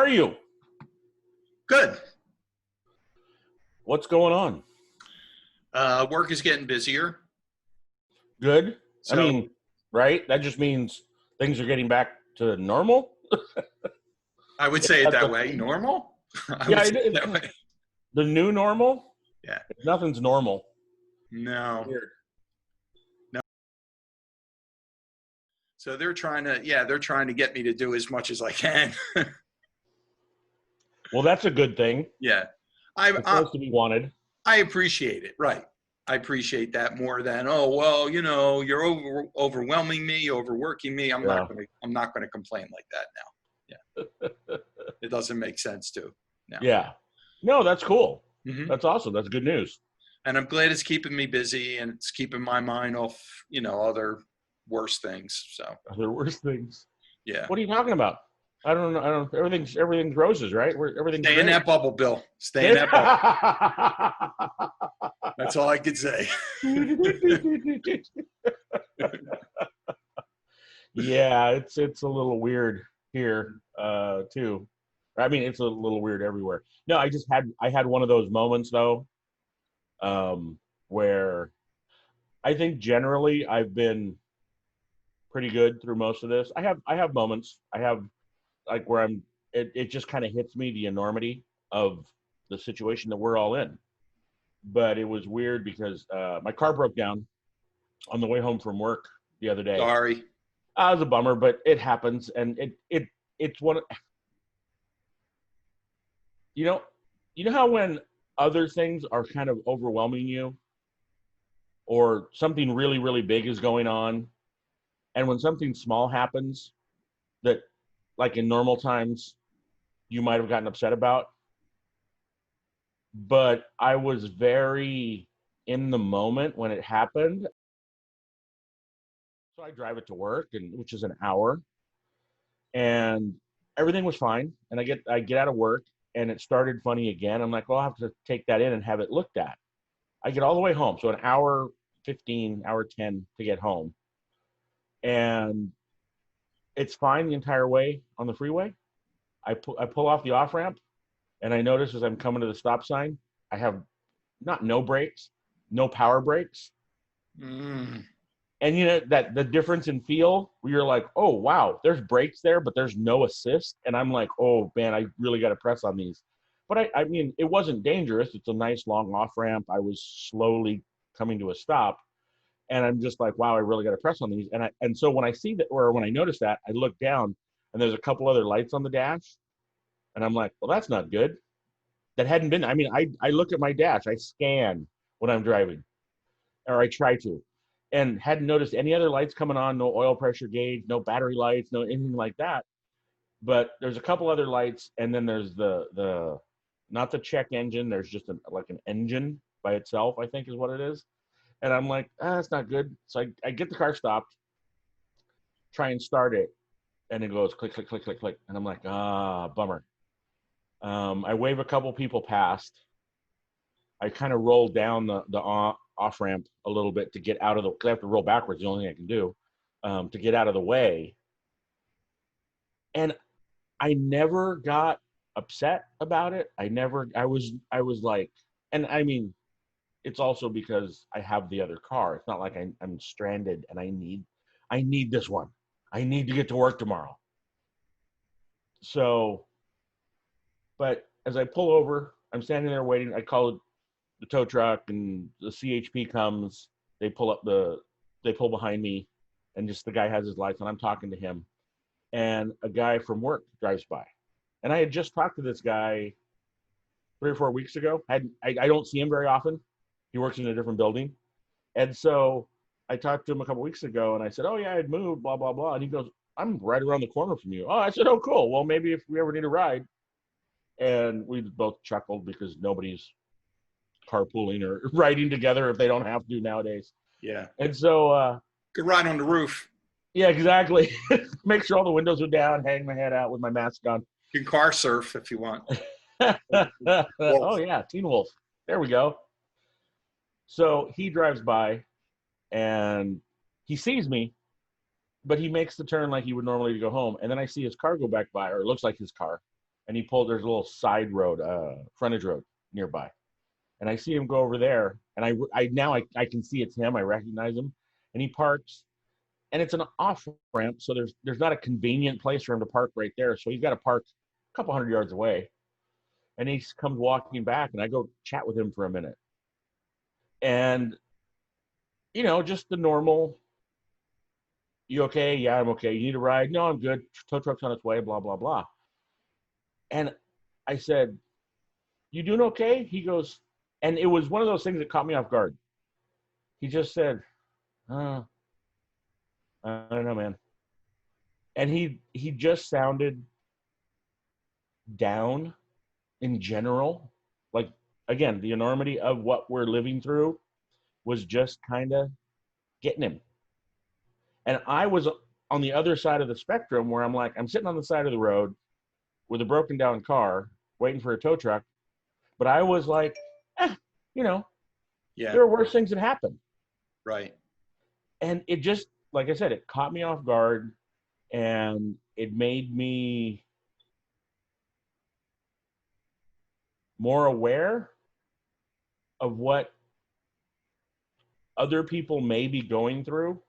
are you? Good. What's going on? Work is getting busier. Good. I So mean, right? That just means things are getting back to normal. I would say it That's that way. Normal? I Yeah, would say it that way. the new normal. Yeah. Nothing's normal. No. Weird. No. So they're trying to get me to do as much as I can. Well, that's a good thing. Yeah. It's nice to be wanted. I appreciate it. Right. I appreciate that more than, oh, well, you're overwhelming me, overworking me. I'm not going to complain like that now. Yeah. It doesn't make sense to now. Yeah. No, that's cool. Mm-hmm. That's awesome. That's good news. And I'm glad it's keeping me busy and it's keeping my mind off, other worse things. So Other worse things. Yeah. What are you talking about? I don't know. Everything's roses, right? Everything's Stay great. in that bubble, Bill. Stay in that bubble. That's all I could say. Yeah, it's a little weird here too. I mean, it's a little weird everywhere. No, I had one of those moments though, where I think generally I've been pretty good through most of this. I have moments. I have like where it just kind of hits me the enormity of the situation that we're all in. But it was weird because my car broke down on the way home from work the other day. Sorry. It was a bummer, but it happens, and it's one. You know how when other things are kind of overwhelming you, or something really really big is going on, and when something small happens that, like in normal times, you might have gotten upset about, but I was very in the moment when it happened. So I drive it to work, which is an hour, and everything was fine. And I get out of work, and it started funny again. I'm like, well, I'll have to take that in and have it looked at. I get all the way home, so an hour 15, hour 10 to get home, and it's fine the entire way on the freeway. I pull off the off ramp, and I notice as I'm coming to the stop sign, I have not no brakes, no power brakes. And that the difference in feel where you're like, oh wow, there's brakes there, but there's no assist. And I'm like, oh man, I really got to press on these. But I mean, it wasn't dangerous. It's a nice long off ramp. I was slowly coming to a stop, and I'm just like, wow, I really got to press on these. And so when I see that, or when I notice that, I look down, and there's a couple other lights on the dash, and I'm like, well, that's not good. That hadn't been. I mean, I look at my dash, I scan when I'm driving, or I try to, and hadn't noticed any other lights coming on, no oil pressure gauge, no battery lights, no anything like that. But there's a couple other lights, and then there's the not the check engine, there's just like an engine by itself, I think is what it is. And I'm like, that's not good. So I get the car stopped, try and start it, and it goes click, click, click, click, click. And I'm like, bummer. I wave a couple people past. I kind of roll down the off ramp a little bit to get out of because I have to roll backwards. The only thing I can do to get out of the way. And I never got upset about it. I was like, and I mean, it's also because I have the other car. It's not like I'm stranded and I need this one. I need to get to work tomorrow. So, but as I pull over, I'm standing there waiting. I call the tow truck, and the H.P.E comes. They pull behind me, and just the guy has his lights on. I'm talking to him, and a guy from work drives by, and I had just talked to this guy 3 or 4 weeks ago. I don't see him very often. He works in a different building, and so I talked to him a couple weeks ago, and I said, "Oh yeah, I'd moved, blah blah blah," and he goes, "I'm right around the corner from you." Oh, I said, "Oh cool. Well, maybe if we ever need a ride." And we both chuckled because nobody's carpooling or riding together if they don't have to nowadays. Yeah. And so could ride on the roof. Yeah, exactly. Make sure all the windows are down, hang my head out with my mask on. You can car surf if you want. Oh yeah, Teen Wolf. There we go. So he drives by and he sees me, but he makes the turn like he would normally to go home. And then I see his car go back by, or it looks like his car. and he pulled. There's a little side road, frontage road nearby, and I see him go over there, and I can see it's him. I recognize him, and he parks, and it's an off ramp, so there's not a convenient place for him to park right there. So he's got to park a couple hundred yards away, and he comes walking back, and I go chat with him for a minute, and just the normal. You okay? Yeah, I'm okay. You need a ride? No, I'm good. Tow truck's on its way. Blah blah blah. And I said, "You doing okay?" He goes, and it was one of those things that caught me off guard. He just said, "I don't know, man." And he just sounded down in general. Like, again, the enormity of what we're living through was just kind of getting him. And I was on the other side of the spectrum where I'm sitting on the side of the road with a broken down car waiting for a tow truck. But I was like, yeah, there are worse things that happen. Right. And it just, like I said, it caught me off guard, and it made me more aware of what other people may be going through.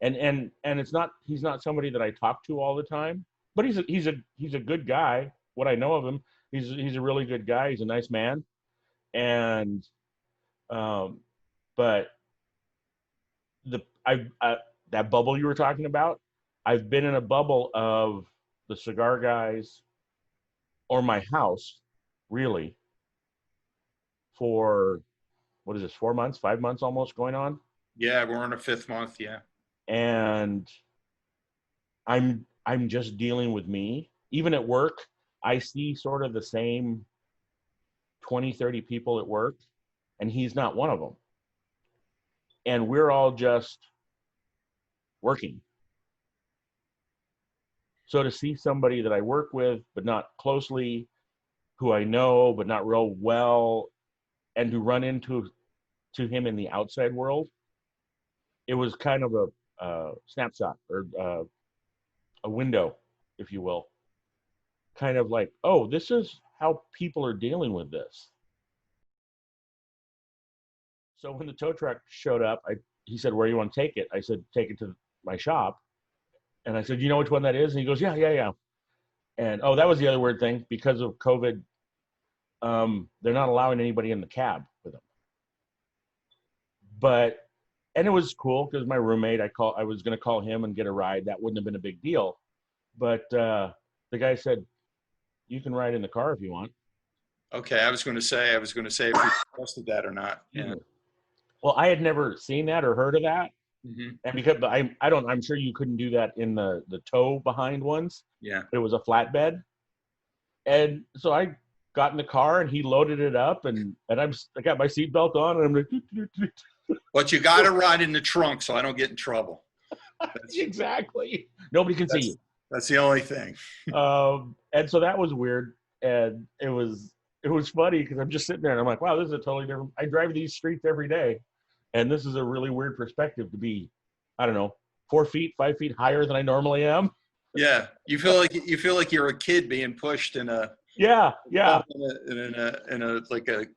And he's not somebody that I talk to all the time, but he's a good guy. What I know of him, he's a really good guy. He's a nice man. And but that bubble you were talking about, I've been in a bubble of the cigar guys or my house, really, for what is this, 4 months, 5 months almost going on? Yeah, we're on a 5th month, yeah. And I'm just dealing with me. Even at work, I see sort of the same 20, 30 people at work, and he's not one of them. And we're all just working. So to see somebody that I work with, but not closely, who I know, but not real well, and to run into him in the outside world, it was kind of a snapshot, or a window, if you will. Kind of like, oh, this is how people are dealing with this. So when the tow truck showed up, he said, "Where do you want to take it?" I said, "Take it to my shop." And I said, "You know which one that is?" And he goes, yeah. And that was the other weird thing. Because of COVID, they're not allowing anybody in the cab with them. And it was cool because my roommate, I was going to call him and get a ride. That wouldn't have been a big deal. But the guy said, "You can ride in the car if you want." Okay, I was going to say if we trusted that or not. Yeah. Well, I had never seen that or heard of that. Mm-hmm. And because I'm sure you couldn't do that in the tow behind ones. Yeah. It was a flatbed. And so I got in the car and he loaded it up, and I got my seatbelt on, and I'm like, But you got to ride in the trunk so I don't get in trouble. Exactly. Nobody can see you. That's the only thing. And so that was weird. And it was funny because I'm just sitting there and I'm like, wow, this is a totally different. I drive these streets every day, and this is a really weird perspective to be, I don't know, 4 feet, 5 feet higher than I normally am. Yeah, you feel like you're a kid being pushed in a in a like a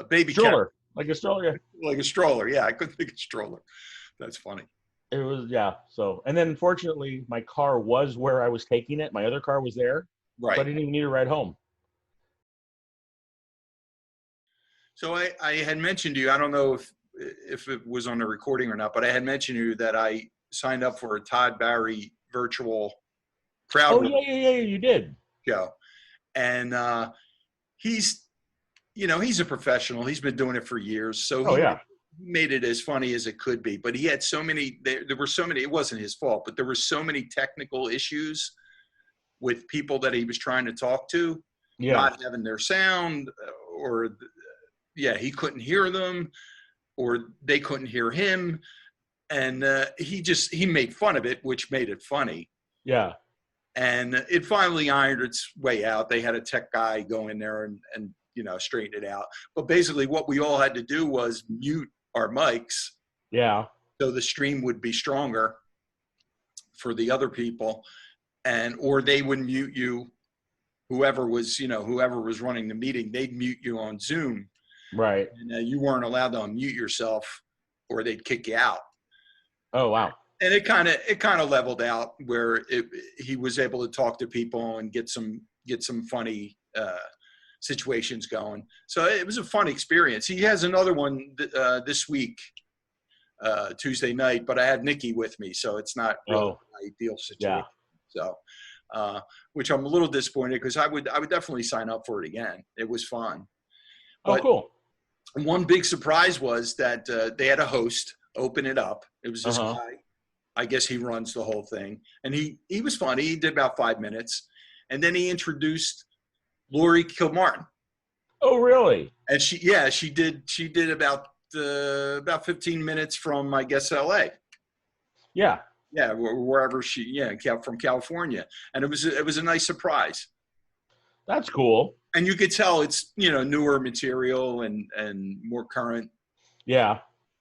baby stroller, like a stroller. Like a stroller. Yeah, I couldn't think of stroller. That's funny. It was, yeah. So, and then fortunately, my car was where I was taking it. My other car was there, right? So I didn't even need to ride home. So I had mentioned to you, I don't know if it was on the recording or not, but I had mentioned to you that I signed up for a Todd Barry virtual crowd. Oh yeah, you did. Show. And he's a professional. He's been doing it for years. So he made it as funny as it could be. But he had so many, there were so many, it wasn't his fault, but there were so many technical issues with people that he was trying to talk to, not having their sound, or he couldn't hear them, or they couldn't hear him. And he made fun of it, which made it funny. Yeah. And it finally ironed its way out. They had a tech guy go in there and straighten it out. But basically what we all had to do was mute our mics. Yeah. So the stream would be stronger for the other people. or they would mute you. Whoever was running the meeting, they'd mute you on Zoom. Right. And you weren't allowed to unmute yourself, or they'd kick you out. Oh, wow. And it kind of leveled out where he was able to talk to people and get some funny situations going. So it was a fun experience. He has another one this week, Tuesday night, but I had Nikki with me, so it's not really an ideal situation. Yeah. So, which I'm a little disappointed, because I would definitely sign up for it again. It was fun. But cool. One big surprise was that they had a host open it up. It was this guy. I guess he runs the whole thing, and he was funny. He did about 5 minutes, and then he introduced Lori Kilmartin. Oh, really? And she did about 15 minutes from, I guess, LA. Yeah. Yeah, wherever from California, and it was a nice surprise. That's cool. And you could tell it's newer material and more current. Yeah.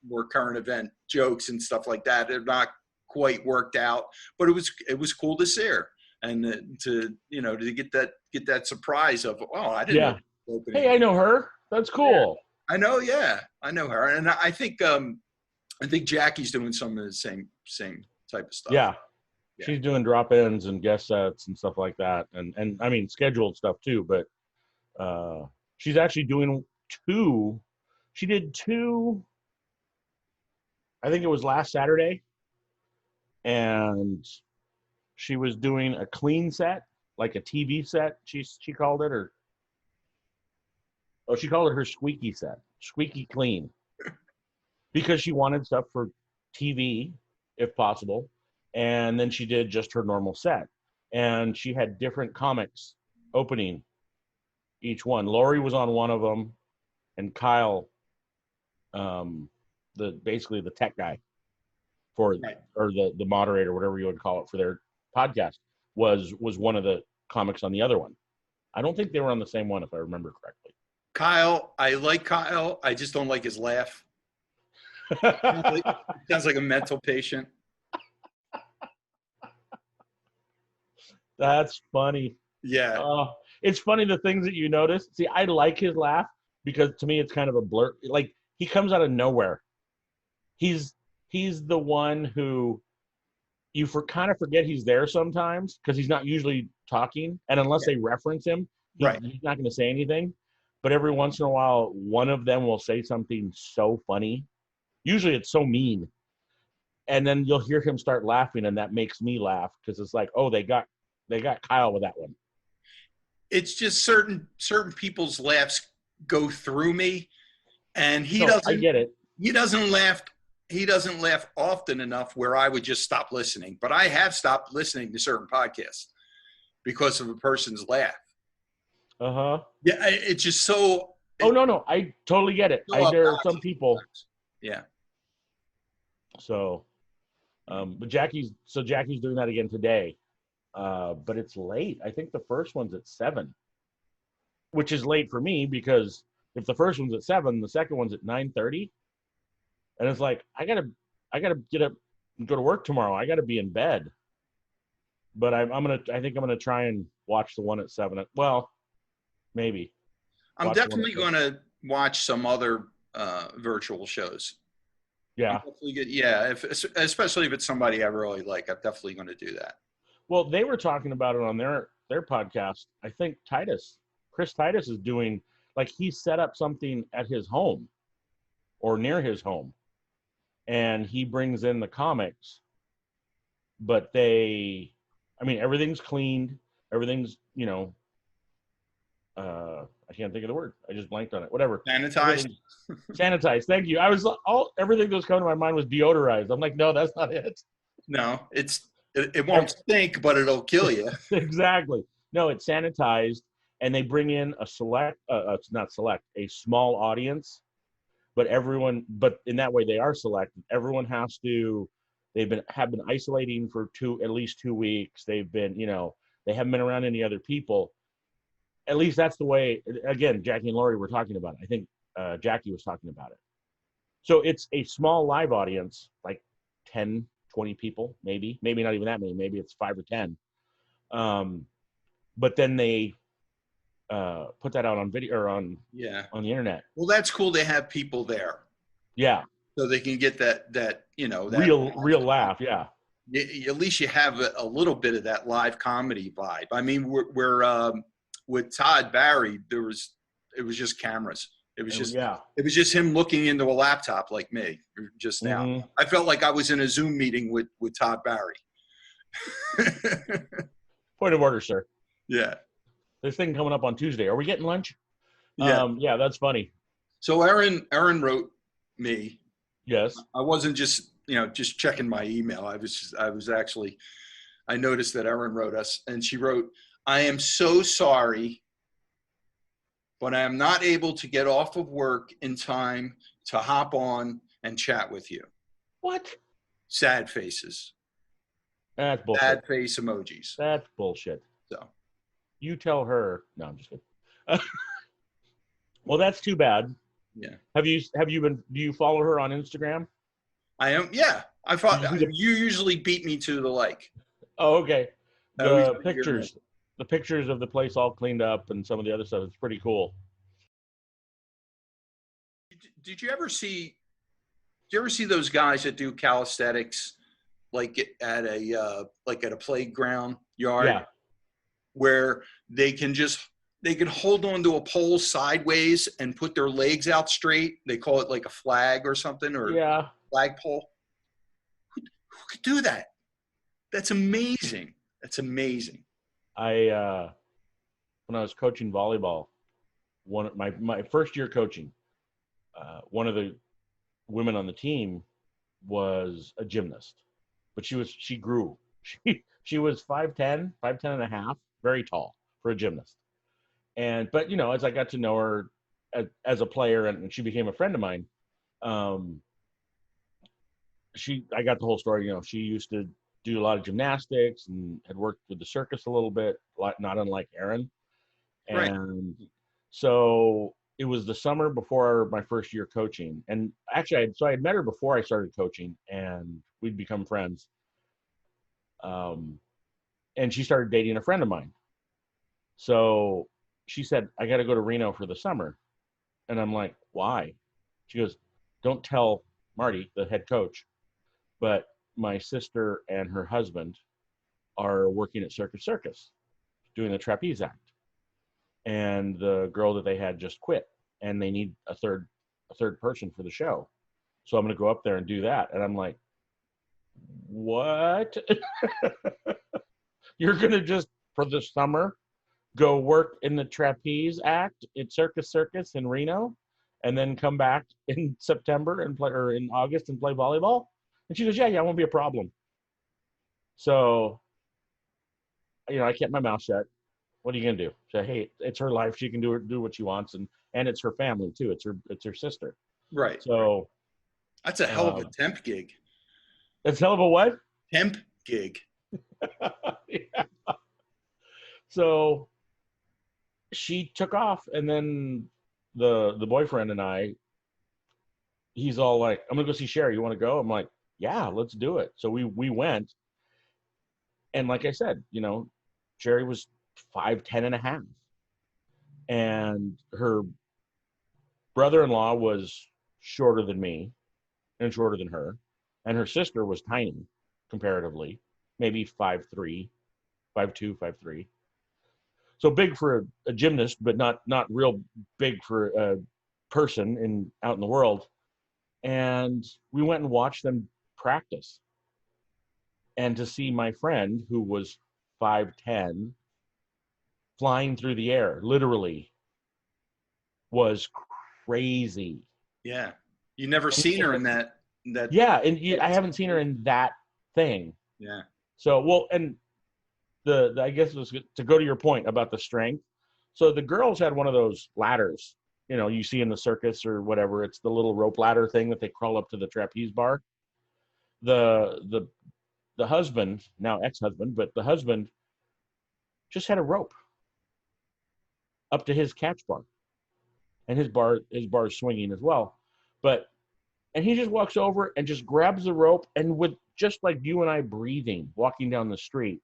More current event jokes and stuff like that. They're not quite worked out, but it was cool to see her, and to get that surprise of, oh, I didn't know. Hey, I know her. That's cool. Yeah, I know. Yeah, I know her, and I think Jackie's doing some of the same type of stuff. Yeah. She's doing drop-ins and guest sets and stuff like that, and I mean scheduled stuff too. But she's actually doing two. She did two. I think it was last Saturday, and she was doing a clean set, like a TV set. She called it, she called it her squeaky set, squeaky clean, because she wanted stuff for TV if possible. And then she did just her normal set, and she had different comics opening each one. Lori was on one of them, and Kyle, basically the tech guy or the moderator, whatever you would call it for their podcast, was one of the comics on the other one. I don't think they were on the same one, if I remember correctly. Kyle, I like Kyle. I just don't like his laugh. Sounds like a mental patient. That's funny. Yeah. It's funny the things that you notice. See, I like his laugh because to me it's kind of a blur. Like, he comes out of nowhere. He's the one who you kind of forget he's there sometimes, because he's not usually talking, and unless they reference him, he's not going to say anything. But every once in a while, one of them will say something so funny. Usually it's so mean. And then you'll hear him start laughing, and that makes me laugh, because it's like, oh, they got Kyle with that one. It's just certain people's laughs go through me, and he doesn't. I get it. He doesn't laugh. He doesn't laugh often enough where I would just stop listening. But I have stopped listening to certain podcasts because of a person's laugh. Yeah, it's just so. No, I totally get it. There are some people. Yeah. So, but Jackie's doing that again today. But it's late. I think the first one's at 7, which is late for me, because if the first one's at 7, the second one's at 9:30, and it's like I gotta get up and go to work tomorrow. I gotta be in bed. But I think I'm gonna try and watch the one at 7. Well, maybe. I'm definitely gonna watch some other virtual shows. Yeah. Especially if it's somebody I really like, I'm definitely going to do that. Well, they were talking about it on their podcast. I think Chris Titus is doing, like, he set up something at his home or near his home, and he brings in the comics, but everything's cleaned. Everything's, I can't think of the word. I just blanked on it. Whatever. Sanitized. Sanitized. Thank you. Everything that was coming to my mind was deodorized. I'm like, no, that's not it. No, it won't stink, but it'll kill you. Exactly. No, it's sanitized, and they bring in a small audience, but in that way they are selected. Everyone have been isolating for at least 2 weeks. They've been, they haven't been around any other people. At least that's the way, again, Jackie and Lori were talking about it. I think Jackie was talking about it. So it's a small live audience, like 10, 20 people, maybe not even that many. Maybe it's 5 or 10. But then they put that out on video or on the internet. Well, that's cool to have people there. Yeah. So they can get that that real laugh. Yeah. At least you have a little bit of that live comedy vibe. I mean, we're with Todd Barry, it was just cameras. It was just him looking into a laptop like me just now. Mm-hmm. I felt like I was in a Zoom meeting with Todd Barry. Point of order, sir. Yeah. This thing coming up on Tuesday. Are we getting lunch? Yeah. Yeah, that's funny. So Erin wrote me. Yes. I wasn't just checking my email. I noticed that Erin wrote us, and she wrote, "I am so sorry, but I am not able to get off of work in time to hop on and chat with you." What? Sad faces. That's bullshit. Sad face emojis. That's bullshit. So you tell her. No, I'm just kidding. Well, that's too bad. Yeah. Do you follow her on Instagram? I am. Yeah. I thought you usually beat me to the like. Oh, okay. The pictures of the place all cleaned up and some of the other stuff. It's pretty cool. Did you ever see those guys that do calisthenics like at a playground yard? Yeah. Where they can hold onto a pole sideways and put their legs out straight. They call it like a flag or something, or flagpole. Who could do that? That's amazing. That's amazing. When I was coaching volleyball, my first year coaching, one of the women on the team was a gymnast, but she grew. She was 5'10", 5'10 and a half, very tall for a gymnast. But as I got to know her as a player and she became a friend of mine, I got the whole story. She used to do a lot of gymnastics and had worked with the circus a little bit, not unlike Erin. And so it was the summer before my first year coaching. And actually, I had met her before I started coaching, and we'd become friends. And she started dating a friend of mine. So she said, "I got to go to Reno for the summer." And I'm like, "Why?" She goes, "Don't tell Marty, the head coach, but my sister and her husband are working at Circus doing the trapeze act. And the girl that they had just quit, and they need a third person for the show. So I'm going to go up there and do that." And I'm like, "What?" You're going to just, for the summer, go work in the trapeze act at Circus in Reno, and then come back in September and play, or in August and play volleyball? And she goes, yeah, it won't be a problem. So, I kept my mouth shut. What are you going to do? Say, hey, it's her life. She can do what she wants. And it's her family too. It's her sister. Right. So that's a hell of a temp gig. It's hell of a what? Temp gig. Yeah. So she took off, and then the boyfriend and I, he's all like, "I'm gonna go see Sherry. You want to go?" I'm like, "Yeah, let's do it." So we went, and like I said, Sherry was 5'10 and a half, and her brother-in-law was shorter than me and shorter than her, and her sister was tiny comparatively, maybe 5'3", 5'2", 5'3". So big for a gymnast, but not real big for a person out in the world. And we went and watched them practice. And to see my friend, who was 5'10", flying through the air, literally, was crazy. Yeah. You never seen her in that. Yeah, and I haven't seen her in that thing. Yeah. So, well, and I guess it was to go to your point about the strength. So the girls had one of those ladders, you see in the circus or whatever. It's the little rope ladder thing that they crawl up to the trapeze bar. The husband, now ex-husband, but the husband just had a rope up to his catch bar, and his bar is swinging as well. And he just walks over and just grabs the rope, and with just like you and I breathing, walking down the street,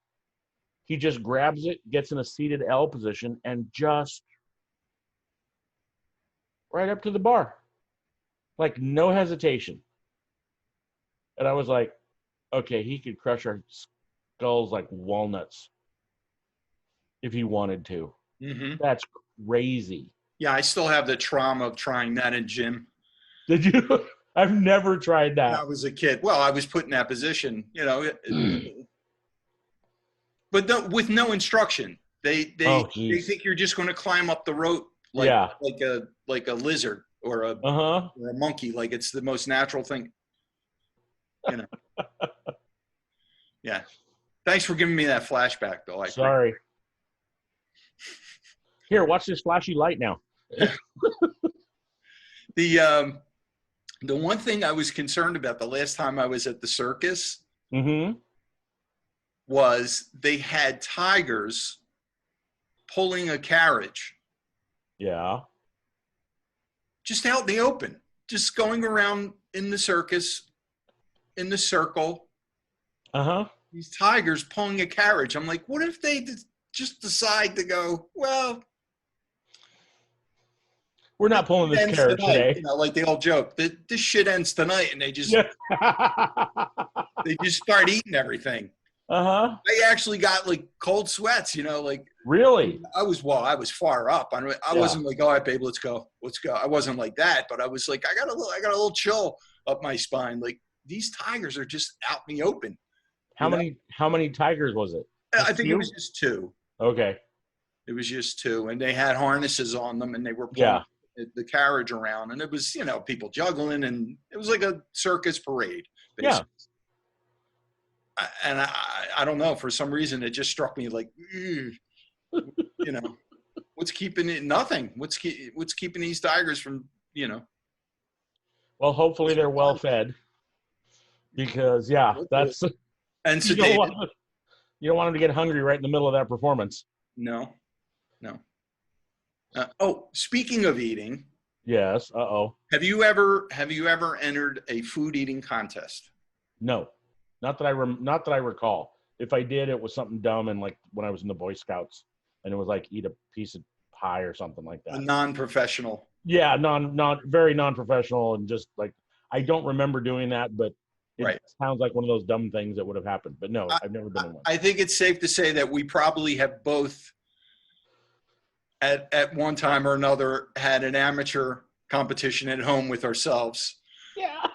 He just grabs it, gets in a seated L position, and just right up to the bar. Like, no hesitation. And I was like, okay, he could crush our skulls like walnuts if he wanted to. Mm-hmm. That's crazy. Yeah, I still have the trauma of trying that in gym. Did you? I've never tried When I that. was a kid. Well, I was put in that position, but with no instruction. Oh, They geez. think you're just going to climb up the rope Yeah. like a lizard or Uh-huh. a monkey, like it's the most natural thing. You know. Yeah. Thanks for giving me that flashback, Bill. Sorry. Here, watch this flashy light now. The one thing I was concerned about the last time I was at the circus was they had tigers pulling a carriage. Yeah. Just out in the open, just going around in the circus, in the circle. Uh-huh. These tigers pulling a carriage. I'm like, what if they just decide to go, well, we're not pulling this carriage tonight. today. You know, like the old joke, this shit ends tonight, and they just they just start eating everything. Uh-huh. I actually got like cold sweats, like Really? I was far up. I wasn't like, all right, babe, let's go. I wasn't like that, but I was like, I got a little chill up my spine. Like these tigers are just out in the open. How many tigers was it? I think it was just 2. Okay. It was just 2, and they had harnesses on them, and they were pulling the carriage around, and it was people juggling, and it was like a circus parade, basically. Yeah. And I don't know, for some reason it just struck me like, what's keeping it? Nothing. What's keeping these tigers from Well, hopefully they're well fed, because that's and sedated. You don't want them to get hungry right in the middle of that performance. No. Speaking of eating. Yes. Uh-oh. Have you ever entered a food eating contest? No, not that I recall. If I did, it was something dumb, and like when I was in the Boy Scouts, and it was like eat a piece of pie or something like that. A non-professional. Yeah, very non-professional, and just like I don't remember doing that, but it sounds like one of those dumb things that would have happened. But no, I've never been in one. I think it's safe to say that we probably have both at one time or another had an amateur competition at home with ourselves. Yeah.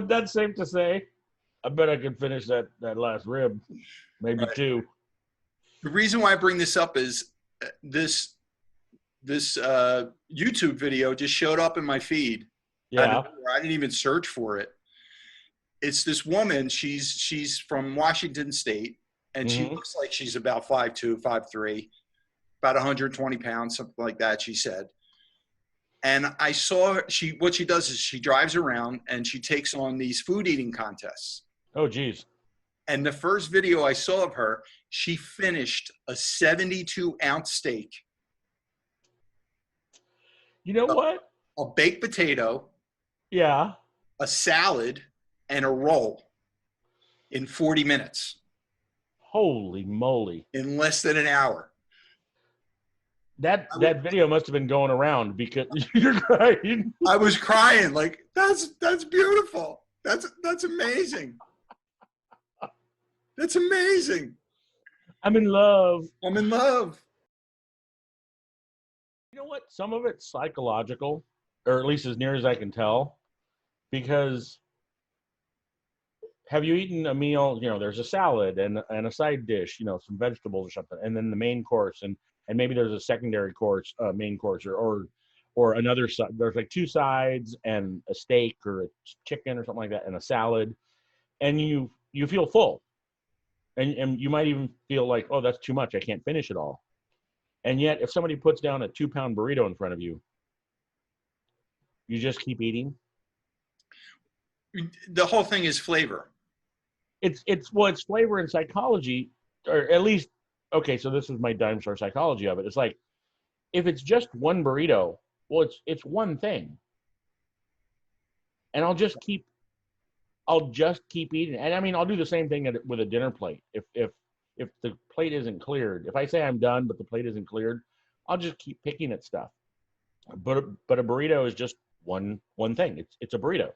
That's safe to say. I bet I could finish that last rib, maybe 2. The reason why I bring this up is this YouTube video just showed up in my feed. Yeah. I didn't even search for it. It's this woman. She's from Washington State, and she looks like she's about 5'2", 5'3", about 120 pounds, something like that, she said. And I saw her, what she does is she drives around and she takes on these food eating contests. Oh, geez. And the first video I saw of her, she finished a 72-ounce steak. You know what? A baked potato. Yeah. A salad and a roll in 40 minutes. Holy moly. In less than an hour. That video must have been going around because you're crying. I was crying like that's beautiful. That's amazing. That's amazing. I'm in love. I'm in love. You know what? Some of it's psychological, or at least as near as I can tell, because have you eaten a meal, there's a salad and a side dish, some vegetables or something, and then the main course, and maybe there's a secondary course, main course, or another side. There's like 2 sides and a steak or a chicken or something like that, and a salad, and you feel full, and you might even feel like, oh, that's too much, I can't finish it all. And yet, if somebody puts down a 2-pound burrito in front of you, you just keep eating. The whole thing is flavor. It's flavor and psychology, or at least. Okay, so this is my dime store psychology of it. It's like, if it's just one burrito, well, it's one thing, and I'll just keep eating. And I mean, I'll do the same thing with a dinner plate. If if the plate isn't cleared, if I say I'm done but the plate isn't cleared, I'll just keep picking at stuff. But a burrito is just one thing. It's a burrito.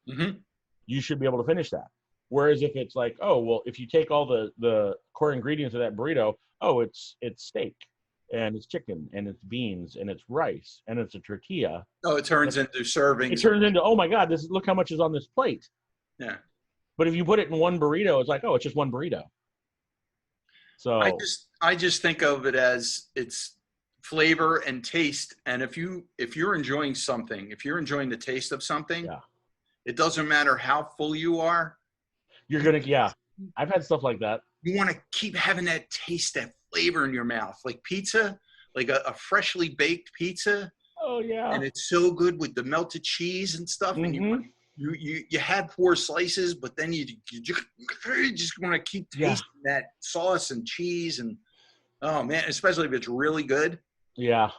Mm-hmm. You should be able to finish that. Whereas if it's like, oh well, if you take all the core ingredients of that burrito, oh it's steak and it's chicken and it's beans and it's rice and it's a tortilla. Oh, it turns into servings. It turns into, oh my God, look how much is on this plate. Yeah. But if you put it in one burrito, it's like, oh, it's just one burrito. So I just think of it as it's flavor and taste. And if you're enjoying something, if you're enjoying the taste of something, yeah, it doesn't matter how full you are. you're gonna, yeah. I've had stuff like that. You want to keep having that taste, that flavor in your mouth, like pizza, like a freshly baked pizza. Oh yeah. And it's so good with the melted cheese and stuff. Mm-hmm. And you have 4 slices, but then you just want to keep tasting that sauce and cheese. And oh man, especially if it's really good. Yeah.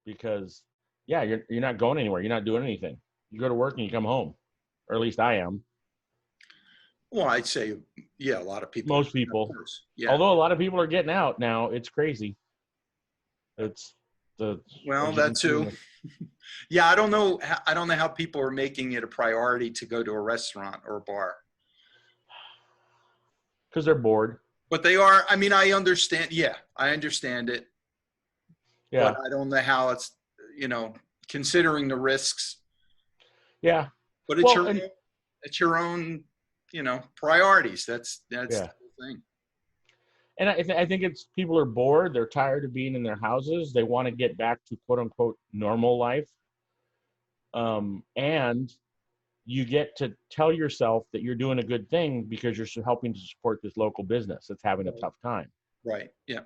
Because you're not going anywhere. You're not doing anything. You go to work and you come home, or at least I am. Well, I'd say, yeah, a lot of people. Most people. Yeah. Although a lot of people are getting out now. It's crazy. It's that too. Yeah, I don't know how people are making it a priority to go to a restaurant or a bar. Because they're bored. But they are. I mean, I understand. Yeah, I understand it. Yeah. But I don't know how it's, considering the risks. Yeah. But it's your own, priorities. That's the whole thing. And I think it's people are bored. They're tired of being in their houses. They want to get back to quote unquote normal life. And you get to tell yourself that you're doing a good thing because you're helping to support this local business that's having a tough time. Right. Yeah.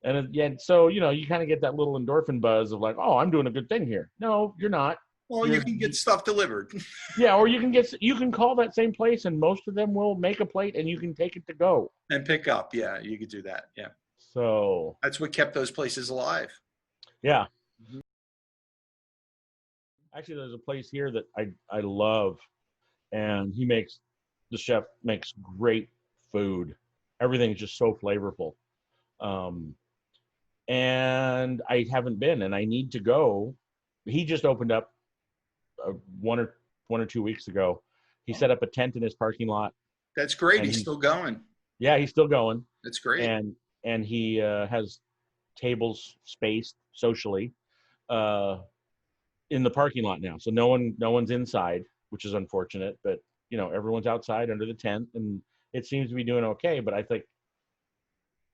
And so, you kind of get that little endorphin buzz of like, oh, I'm doing a good thing here. No, you're not. Well, you can get stuff delivered. Yeah, or you can call that same place and most of them will make a plate and you can take it to go. And pick up. Yeah, you could do that. Yeah. So that's what kept those places alive. Yeah. Mm-hmm. Actually, there's a place here that I love, and the chef makes great food. Everything's just so flavorful. And I haven't been, and I need to go. He just opened up 1 or 2 weeks ago. He set up a tent in his parking lot. That's great. He's still going. Yeah, he's still going. That's great. And he has tables spaced socially in the parking lot now. So no one's inside, which is unfortunate, but everyone's outside under the tent and it seems to be doing okay. But I think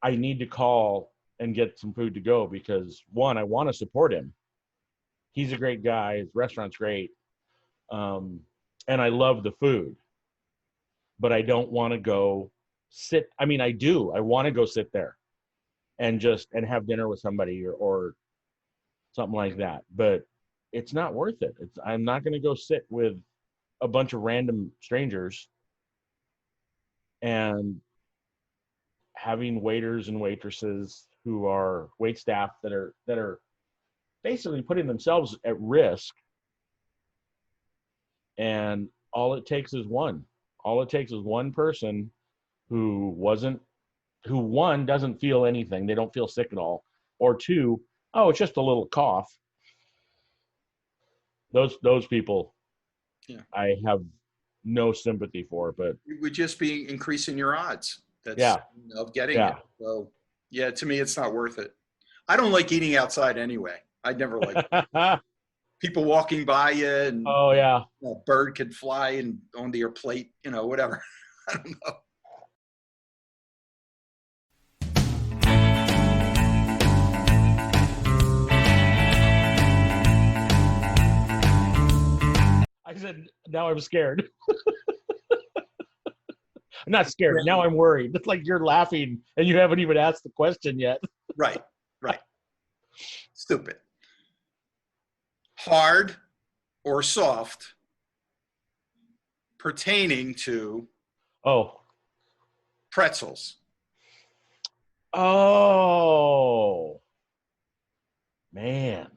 I need to call and get some food to go because one, I want to support him. He's a great guy. His restaurant's great. And I love the food, but I don't want to go sit. I mean, I do. I want to go sit there and have dinner with somebody or something like that. But it's not worth it. I'm not going to go sit with a bunch of random strangers and having waiters and waitresses who are wait staff that are basically putting themselves at risk. And all it takes is one person who one, doesn't feel anything. They don't feel sick at all. Or two, oh, it's just a little cough. Those people, I have no sympathy for, but it would just be increasing your odds. Of getting it. So yeah, to me, it's not worth it. I don't like eating outside anyway. I'd never like people walking by you and a bird could fly and onto your plate, whatever. I don't know. I said, now I'm scared. I'm not scared. Now I'm worried. It's like you're laughing and you haven't even asked the question yet. Right. Stupid. Hard or soft pertaining to pretzels. Oh, man.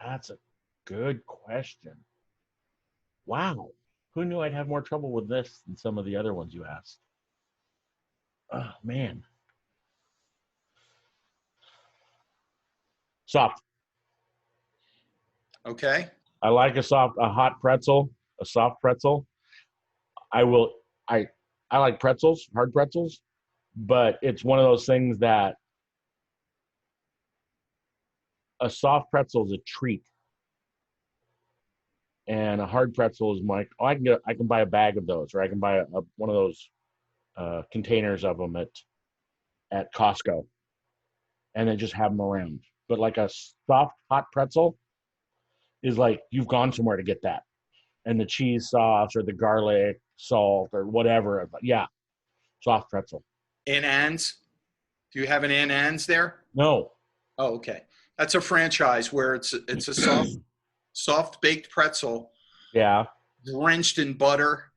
That's a good question. Wow. Who knew I'd have more trouble with this than some of the other ones you asked? Oh man. Soft. Okay. I like a hot pretzel, a soft pretzel. I will. I I like pretzels, hard pretzels, but it's one of those things that a soft pretzel is a treat, and a hard pretzel is like, oh, I can buy a bag of those, or I can buy one of those containers of them at Costco, and then just have them around. But like a soft hot pretzel is like you've gone somewhere to get that, and the cheese sauce or the garlic salt or whatever. Yeah, soft pretzel. In Anne's. Do you have an in Anne's there? No. Oh, okay. That's a franchise where it's a soft baked pretzel Yeah. drenched in butter.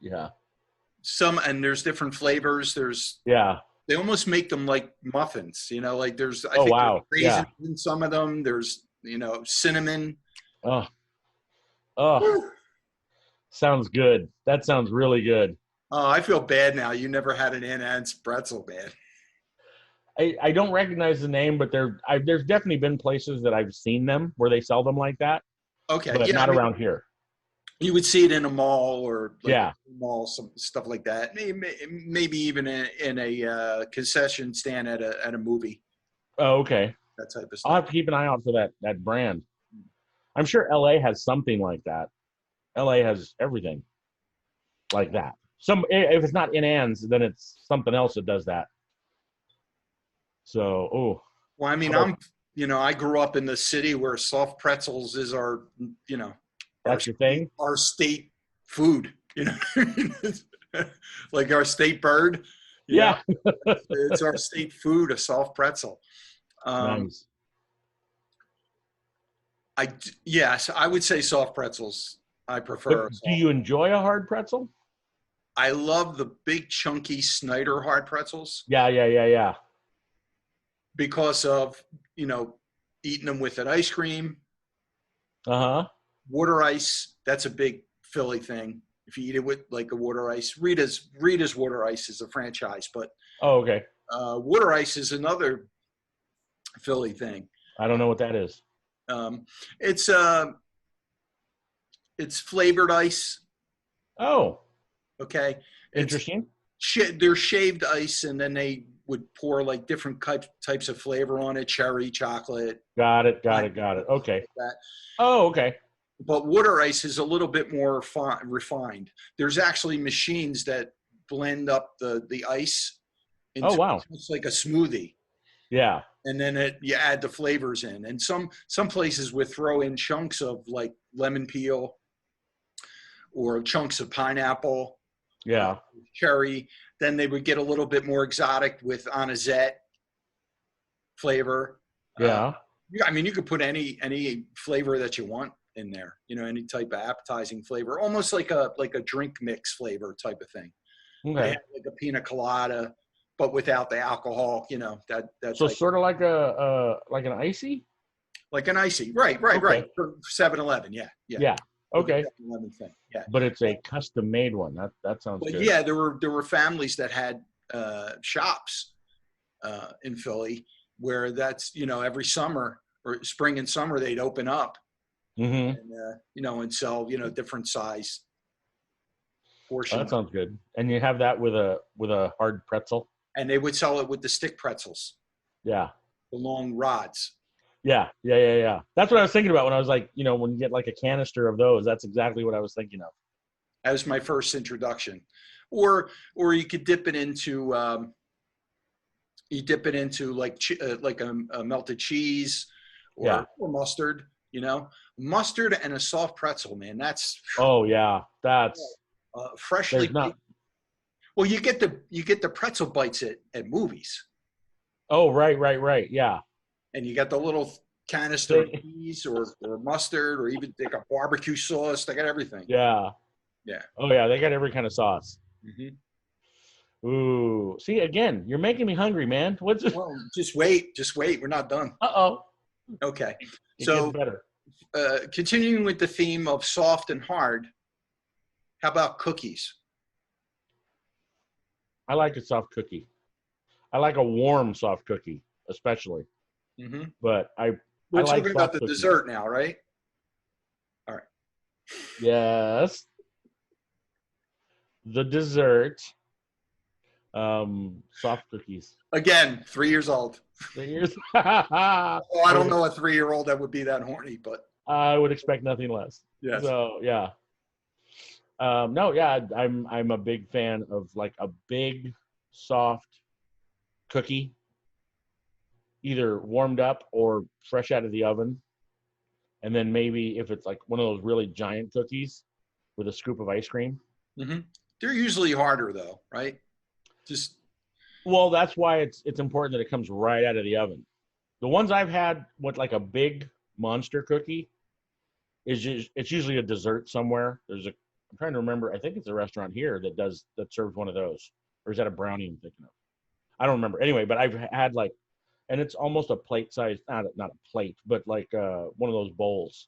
Yeah. And there's different flavors. Yeah. They almost make them like muffins, like I Oh think there's wow. raisins Yeah. in some of them. There's, cinnamon. Oh. Oh. Sounds good. That sounds really good. Oh, I feel bad now. You never had an in Anne's pretzel, man. I don't recognize the name, but there's definitely been places that I've seen them where they sell them like that, Okay. but Yeah. not around here. You would see it in a mall or Yeah. mall, some stuff like that. Maybe even in a concession stand at a movie. Oh, okay. That type of I'll stuff. have to keep an eye out for that brand. I'm sure LA has something like that. LA has everything like that. If it's not in Ann's, then it's something else that does that. So, oh, Well, I mean, I grew up in the city where soft pretzels is our, that's your thing? our state food, like our state bird. Yeah. It's our state food, a soft pretzel. Nice. Yes, I would say soft pretzels. I prefer. But do you enjoy a hard pretzel? I love the big chunky Snyder hard pretzels. Yeah. Because of, eating them with an ice cream. Uh-huh. Water ice, that's a big Philly thing. If you eat it with like a water ice, Rita's water ice is a franchise, but Oh, okay. Water ice is another Philly thing. I don't know what that is. It's flavored ice. Oh. Okay. Interesting. They're shaved ice, and then they would pour like different types of flavor on it, cherry, chocolate. Got it. Okay. Like that. Oh, okay. But water ice is a little bit more refined. There's actually machines that blend up the ice into it's like a smoothie. Yeah. And then you add the flavors in. And some places would throw in chunks of like lemon peel or chunks of pineapple. Yeah. Cherry. Then they would get a little bit more exotic with anisette flavor. Yeah. You could put any flavor that you want in there, any type of appetizing flavor, almost like a drink mix flavor type of thing. Okay. Like a pina colada, but without the alcohol, that's so sort of like an icy? Like an icy. Right. For 7-Eleven. Yeah. Okay. Thing. Yeah. But it's a custom made one. That sounds good. Yeah, there were families that had shops in Philly where that's, every summer or spring and summer they'd open up and, and sell, different size portions. Oh, that sounds good. And you have that with a hard pretzel? And they would sell it with the stick pretzels. Yeah. The long rods. Yeah. That's what I was thinking about when I was like, when you get like a canister of those, that's exactly what I was thinking of. That was my first introduction. Or you could dip it into like a melted cheese or mustard, mustard and a soft pretzel, man. That's that's freshly baked. Well, you get the pretzel bites at movies. Oh, right. Yeah. And you got the little canister of cheese or mustard or even they got barbecue sauce. They got everything. Yeah. Oh yeah, they got every kind of sauce. Mm-hmm. Ooh, see again, you're making me hungry, man. What's it? Well, just wait. We're not done. Okay. It gets better. Continuing with the theme of soft and hard, How about cookies? I like a soft cookie. I like a warm soft cookie, especially. Mm-hmm. But I We're like talking about soft the cookies. dessert now, right? All right. Yes. The dessert. Soft cookies. Again, 3 years old. 3 years. Well, I don't know a 3-year-old that would be that horny, but I would expect nothing less. yes. So yeah. No, yeah, I'm a big fan of like a big soft cookie, either warmed up or fresh out of the oven. And then maybe if it's like one of those really giant cookies with a scoop of ice cream. Mm-hmm. They're usually harder though, right? Just Well, that's why it's important that it comes right out of the oven. The ones I've had with like a big monster cookie it's usually a dessert somewhere. I'm trying to remember. I think it's a restaurant here that serves one of those, or is that a brownie I'm thinking of? I don't remember. Anyway, but I've had like, and it's almost a plate size, not a plate, but like one of those bowls.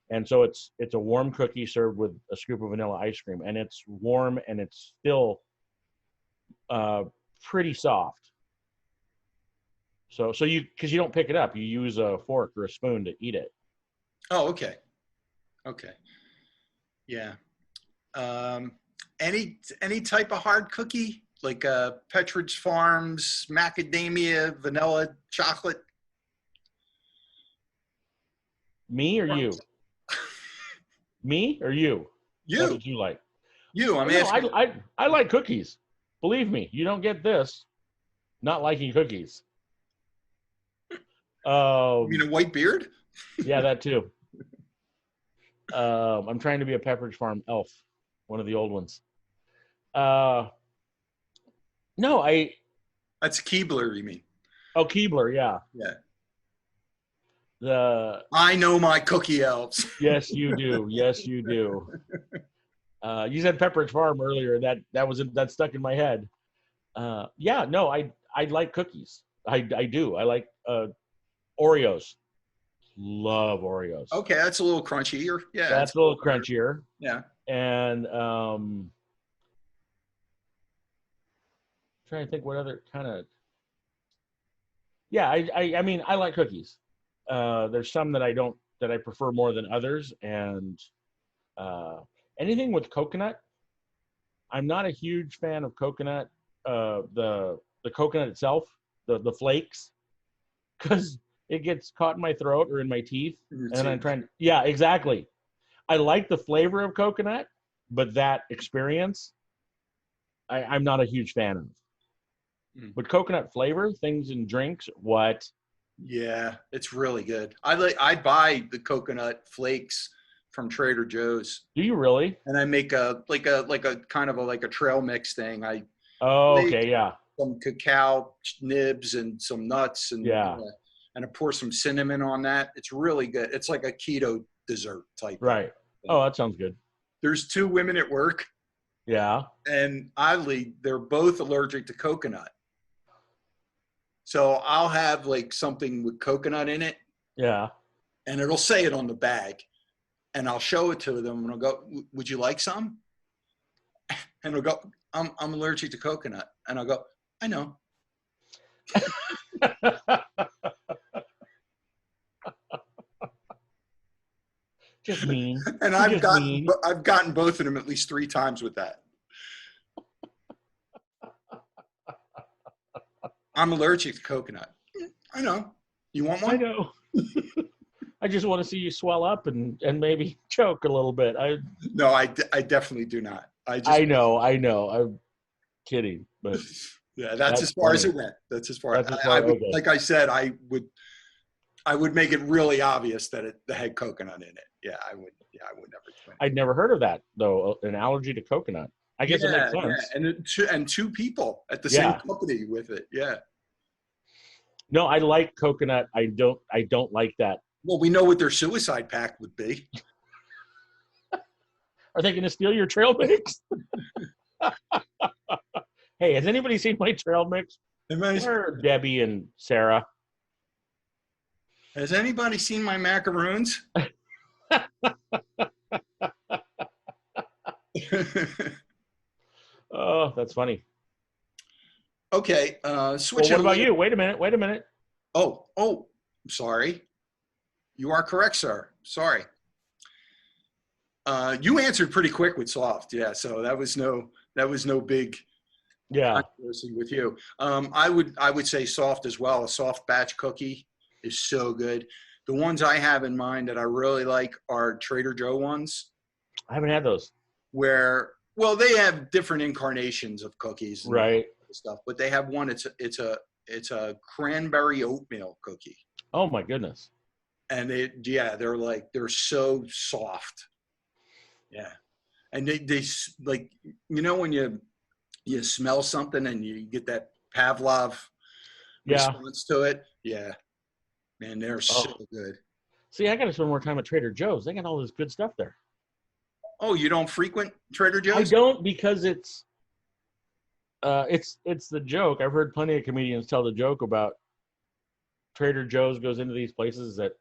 And so it's a warm cookie served with a scoop of vanilla ice cream, and it's warm and it's still uh, pretty soft. So because you don't pick it up, you use a fork or a spoon to eat it. oh, okay. Okay. Yeah. Any type of hard cookie like Pepperidge Farms, macadamia, vanilla, chocolate? Me or you? Me or you? That's You. what you like. You. I'm Oh, no, asking. I like cookies. Believe me, you don't get this not liking cookies. You mean a white beard? Yeah, that too. I'm trying to be a Pepperidge Farm elf, one of the old ones. No, That's Keebler, you mean? Keebler, yeah. Yeah. I know my cookie elves. Yes, you do. Yes, you do. You said Pepperidge Farm earlier. That stuck in my head. Yeah, no, I like cookies. I do. I like Oreos. Love Oreos. Okay, that's a little crunchier. Yeah, that's a little crunchier. Yeah. And trying to think what other kind of. Yeah, I mean I like cookies. There's some that I prefer more than others, and anything with coconut. I'm not a huge fan of coconut. The coconut itself, the flakes, because it gets caught in my throat or in my teeth, and I'm trying. Yeah, exactly. I like the flavor of coconut, but that experience, I'm not a huge fan of. But coconut flavor, things in drinks, what? Yeah, it's really good. I buy the coconut flakes from Trader Joe's. Do you really? And I make a kind of a trail mix thing. Okay, yeah. Some cacao nibs and some nuts and and I pour some cinnamon on that. It's really good. It's like a keto dessert type. Right. Oh, that sounds good. There's 2 women at work. Yeah. And oddly, they're both allergic to coconut. So I'll have like something with coconut in it. Yeah. And it'll say it on the bag. And I'll show it to them and I'll go, would you like some? And they'll go, I'm allergic to coconut. And I'll go, I know. Just mean. And I've gotten both of them at least 3 times with that. I'm allergic to coconut. I know. You want one? I know. I just want to see you swell up and maybe choke a little bit. No, I definitely do not. I know. I'm kidding, but yeah, that's as far funny. As it went. That's as far. Okay. Like I said, I would make it really obvious that it had coconut in it. Yeah, I would. Yeah, I would never. I'd never heard of that though. An allergy to coconut. I guess it makes sense. Yeah. And 2 people at the same company with it. Yeah. No, I like coconut. I don't like that. Well, we know what their suicide pact would be. Are they going to steal your trail mix? Hey, has anybody seen my trail mix? Where are Debbie and Sarah? Has anybody seen my macaroons? Oh, that's funny. Okay, Well, switching what a about little. you? Wait a minute. Wait a minute. Oh, I'm sorry. You are correct, sir. Sorry. You answered pretty quick with soft. Yeah, so that was no big Yeah, controversy with you. I would say soft as well. A soft batch cookie is so good. The ones I have in mind that I really like are Trader Joe ones, I haven't had those. where well they have different incarnations of cookies and Right. stuff, but they have one. It's a cranberry oatmeal cookie, Oh my goodness. and they're so soft. Yeah, and they like when you smell something and you get that Pavlov Yeah. response to it. Yeah, man, they're so Oh, good. see, I got to spend more time at Trader Joe's. They got all this good stuff there. Oh, you don't frequent Trader I Joe's? don't because it's the joke. I've heard plenty of comedians tell the joke about Trader Joe's goes into these places that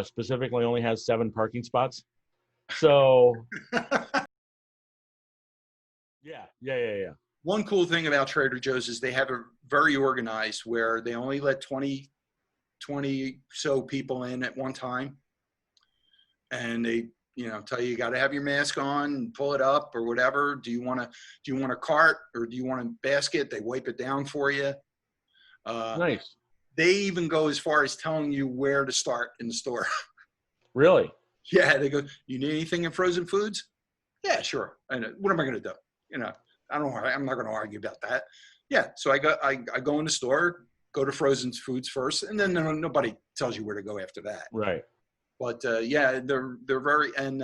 specifically only has 7 parking spots. So yeah. One cool thing about Trader Joe's is they have it very organized where they only let 20 so people in at one time. And they, tell you got to have your mask on and pull it up or whatever. Do you want a cart or do you want a basket? They wipe it down for you. Uh, Nice. they even go as far as telling you where to start in the store. Really? Yeah, they go, you need anything in frozen foods? Yeah, sure. And what am I going to do? I'm not going to argue about that. Yeah, so I go in the store, go to frozen foods first, and then nobody tells you where to go after that. Right. But yeah, they're very and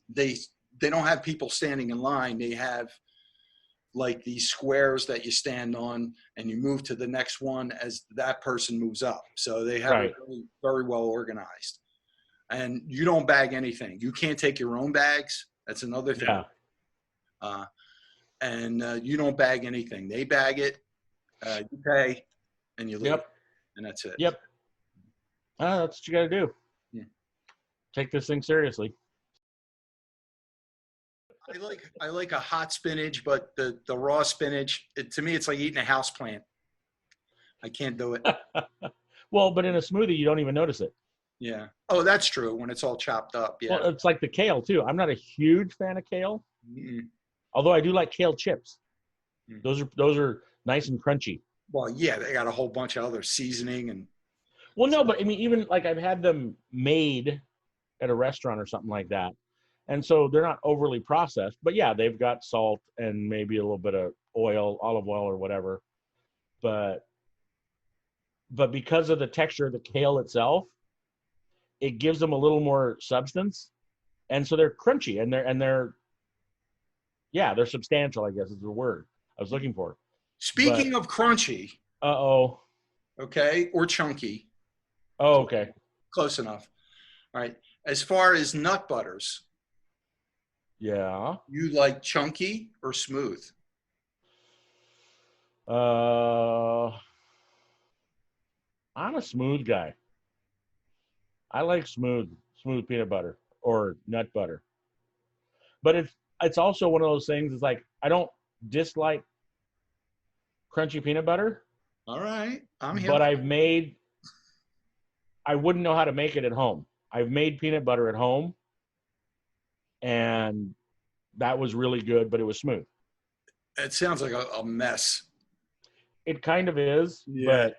they they don't have people standing in line. They have like these squares that you stand on and you move to the next one as that person moves up. So they have it Right. very, very well organized. And you don't bag anything. You can't take your own bags. That's another thing. Yeah. Uh, and you don't bag anything. They bag it, you pay, and you leave. Yep. And that's it. Yep. That's what you got to do. Yeah. Take this thing seriously. I like a hot spinach, but the raw spinach, to me, it's like eating a house plant. I can't do it. Well, but in a smoothie, you don't even notice it. Yeah. Oh, that's true. When it's all chopped up. Yeah. Well, it's like the kale too. I'm not a huge fan of kale, Mm-mm. although I do like kale chips. Mm. Those are nice and crunchy. Well, yeah, they got a whole bunch of other seasoning and. Well, no, but I mean, even like I've had them made at a restaurant or something like that, and so they're not overly processed. But yeah, they've got salt and maybe a little bit of oil, olive oil or whatever. But because of the texture of the kale itself, it gives them a little more substance, and so they're crunchy and they're yeah, they're substantial, I guess is the word I was looking for. But Speaking of crunchy, oh, okay, or chunky, okay, close enough. All right. As far as nut butters, yeah. you like chunky or smooth? I'm a smooth guy. I like smooth peanut butter or nut butter. But it's also one of those things. It's like I don't dislike crunchy peanut butter, All right. I'm here. but I wouldn't know how to make it at home. I've made peanut butter at home, and that was really good, but it was smooth. It sounds like a mess. It kind of is, Yeah. but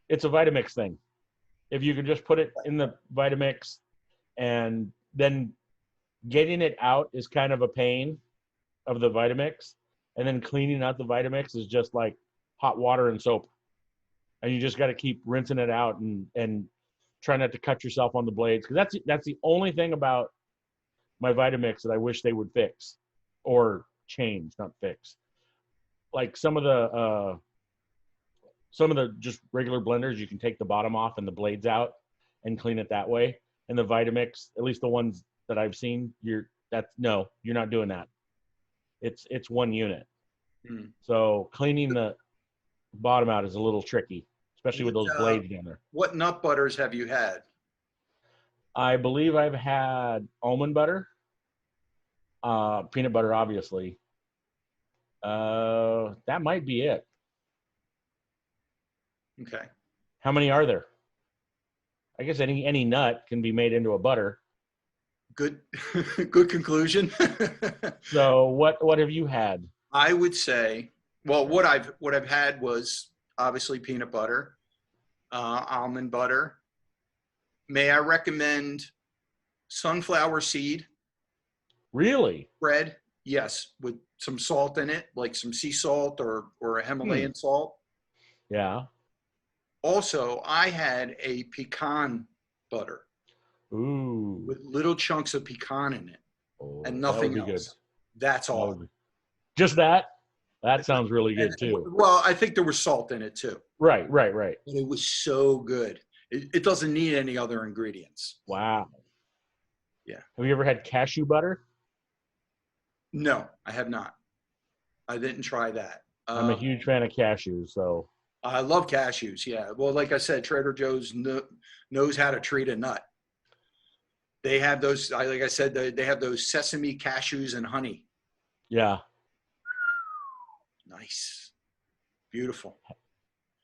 it's a Vitamix thing. If you can just put it in the Vitamix, and then getting it out is kind of a pain of the Vitamix, and then cleaning out the Vitamix is just like hot water and soap, and you just got to keep rinsing it out and try not to cut yourself on the blades, because that's the only thing about my Vitamix that I wish they would fix or change, not fix. Like some of the just regular blenders, you can take the bottom off and the blades out and clean it that way. And the Vitamix, at least the ones that I've seen, you're not doing that. It's one unit. Hmm. So cleaning the bottom out is a little tricky, especially with What, those blades down there. what nut butters have you had? I believe I've had almond butter. Peanut butter, obviously. That might be it. Okay. How many are there? I guess any nut can be made into a butter. Good, good conclusion. So what have you had? I would say, well, what I've had was obviously peanut butter, almond butter. May I recommend sunflower seed Really? bread? Yes, with some salt in it, like some sea salt or a Himalayan salt. Yeah. Also, I had a pecan butter Ooh. with little chunks of pecan in it and That would nothing be good. else. That's all. Just that? That sounds really good too. Well, I think there was salt in it too. Right. And it was so good. It doesn't need any other ingredients. Wow. Yeah. Have you ever had cashew butter? No, I have not. I didn't try that. I'm a huge fan of cashews, so. I love cashews. Yeah. Well, like I said, Trader Joe's knows how to treat a nut. They have those, like I said, they have those sesame cashews and honey. Yeah. Nice. Beautiful.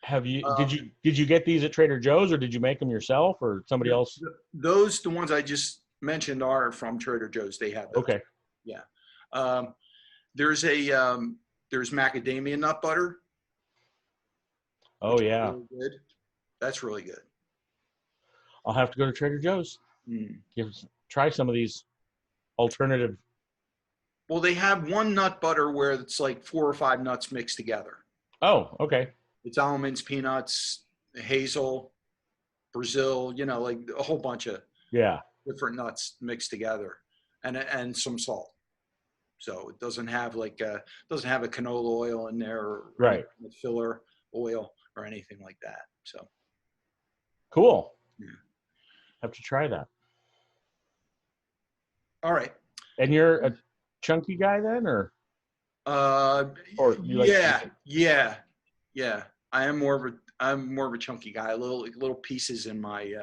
Did you get these at Trader Joe's, or did you make them yourself, or somebody else? Those, the ones I just mentioned, are from Trader Joe's. They have those. Okay. Yeah. There's macadamia nut butter. Oh yeah. Really good. That's really good. I'll have to go to Trader Joe's. Try some of these alternative. Well, they have one nut butter where it's like 4 or 5 nuts mixed together. Oh, okay. It's almonds, peanuts, hazel, Brazil, like a whole bunch of different nuts mixed together, and some salt. So it doesn't have a canola oil in there, or filler oil or anything like that. So cool. Yeah. Have to try that. All right. And you're a chunky guy then, or you yeah. I'm more of a chunky guy. Little pieces in my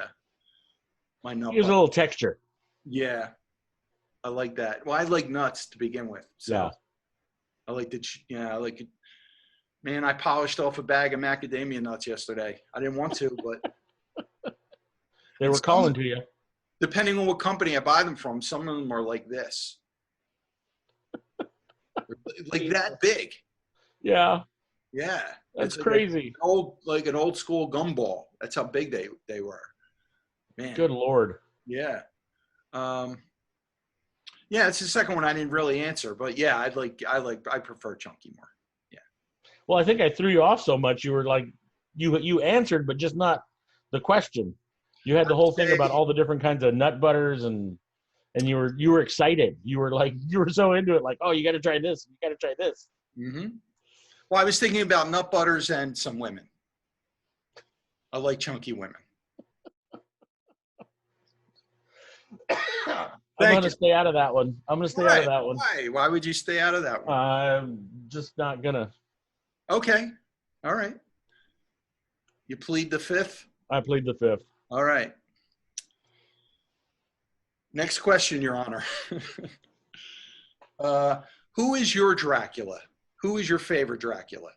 my nut. Gives a little texture. Yeah, I like that. Well, I like nuts to begin with. So yeah. I like it. Man, I polished off a bag of macadamia nuts yesterday. I didn't want to, but they were calling to you. Depending on what company I buy them from, some of them are like this. Like that big. Yeah. Yeah. That's it's crazy. Like an old school gumball. That's how big they were. Man. Good Lord. Yeah. Yeah, it's the second one I didn't really answer, but yeah, I prefer chunky more. Yeah. Well, I think I threw you off so much. You were like, you answered, but just not the question. You had the whole thing about all the different kinds of nut butters, and you were excited. You were so into it, like, oh, you got to try this. You got to try this. Mm-hmm. Well, I was thinking about nut butters and some women. I like chunky women. I'm going to stay out of that one. I'm going to stay out of that one. Why? Why would you stay out of that one? I'm just not going to. Okay. All right. You plead the fifth? I plead the fifth. All right. Next question, Your Honor. Who is your Dracula? Who is your favorite Dracula?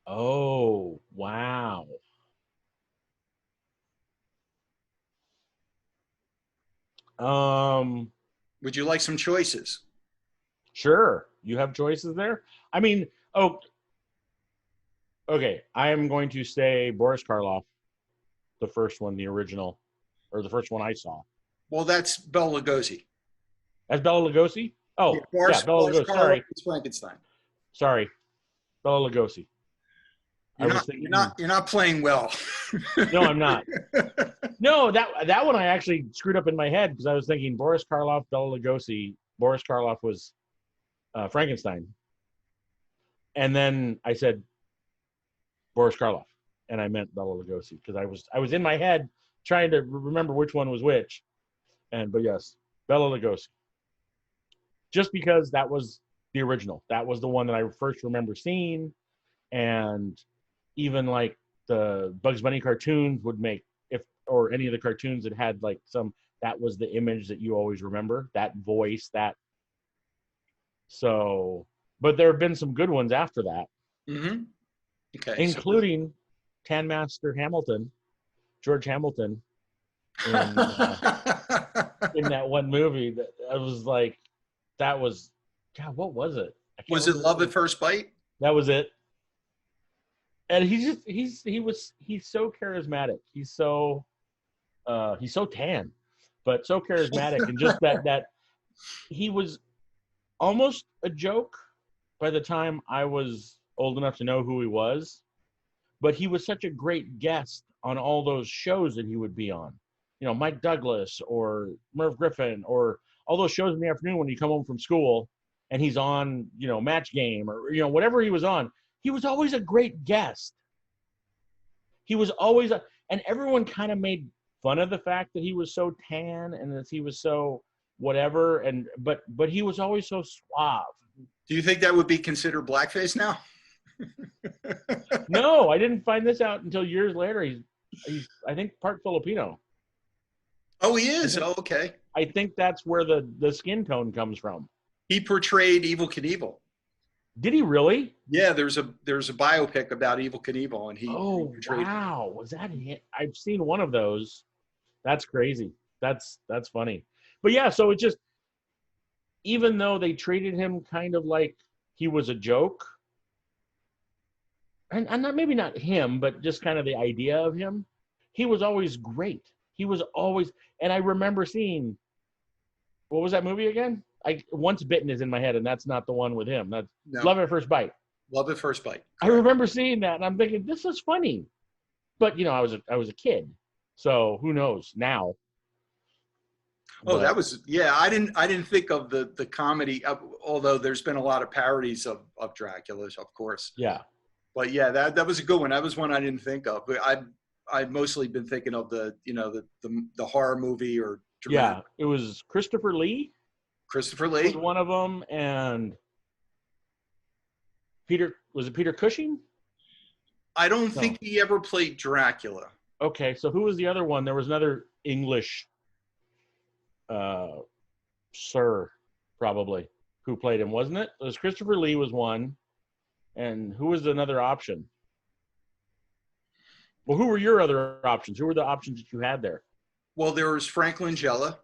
Oh, wow. Would you like some choices? Sure. You have choices there? I mean, okay. I am going to say Boris Karloff, the first one, the original, or the first one I saw. Well, that's Bela Lugosi. That's Bela Lugosi? Oh, yeah, Bela Lugosi. Sorry. It's Frankenstein. Sorry. Bela Lugosi. You're not playing well. No, I'm not. No, that one I actually screwed up in my head because I was thinking Boris Karloff, Bela Lugosi. Boris Karloff was Frankenstein. And then I said Boris Karloff, and I meant Bela Lugosi because I was in my head trying to remember which one was which. But yes, Bela Lugosi. Just because that was the original. That was the one that I first remember seeing. And even like the Bugs Bunny cartoons would make, or any of the cartoons that had like that was the image that you always remember, that voice, that So, but there have been some good ones after that, Mm-hmm. Okay. So. including Master Hamilton, George Hamilton, in in that one movie. That I was like, that was, God, what was it? I can't Was it remember. Love at First Bite? That was it. And he's so charismatic. He's so tan, but so charismatic, and just that he was almost a joke by the time I was old enough to know who he was. But he was such a great guest on all those shows that he would be on. Mike Douglas or Merv Griffin or all those shows in the afternoon when you come home from school and he's on, Match Game or, whatever he was on. He was always a great guest. He was always, and everyone kind of made fun of the fact that he was so tan and that he was so whatever. But he was always so suave. Do you think that would be considered blackface now? No, I didn't find this out until years later. He's I think part Filipino. Oh, he is. Okay. I think that's where the skin tone comes from. He portrayed Evel Knievel. Did he really? Yeah, there's a biopic about Evel Knievel, and he. Oh, portrayed. Wow! Was that him? I've seen one of those. That's crazy. That's funny. But yeah, so it just, even though they treated him kind of like he was a joke, and maybe not him, but just kind of the idea of him, he was always great. He was always, and I remember seeing, what was that movie again? Once Bitten is in my head, and that's not the one with him. That's Love at First Bite. Love at First Bite. Correct. I remember seeing that, and I'm thinking, this is funny. But I was a kid, so who knows now? Oh, that was, yeah. I didn't think of the comedy, although there's been a lot of parodies of Dracula, of course. Yeah. But yeah, that was a good one. That was one I didn't think of. But I've mostly been thinking of the horror movie or dramatic. Yeah. It was Christopher Lee. Christopher Lee was one of them, and Peter Cushing? I don't think he ever played Dracula. Okay, so who was the other one? There was another English sir, probably, who played him, wasn't it? It was Christopher Lee was one, and who was another option? Well, who were your other options? Who were the options that you had there? Well, there was Frank Langella.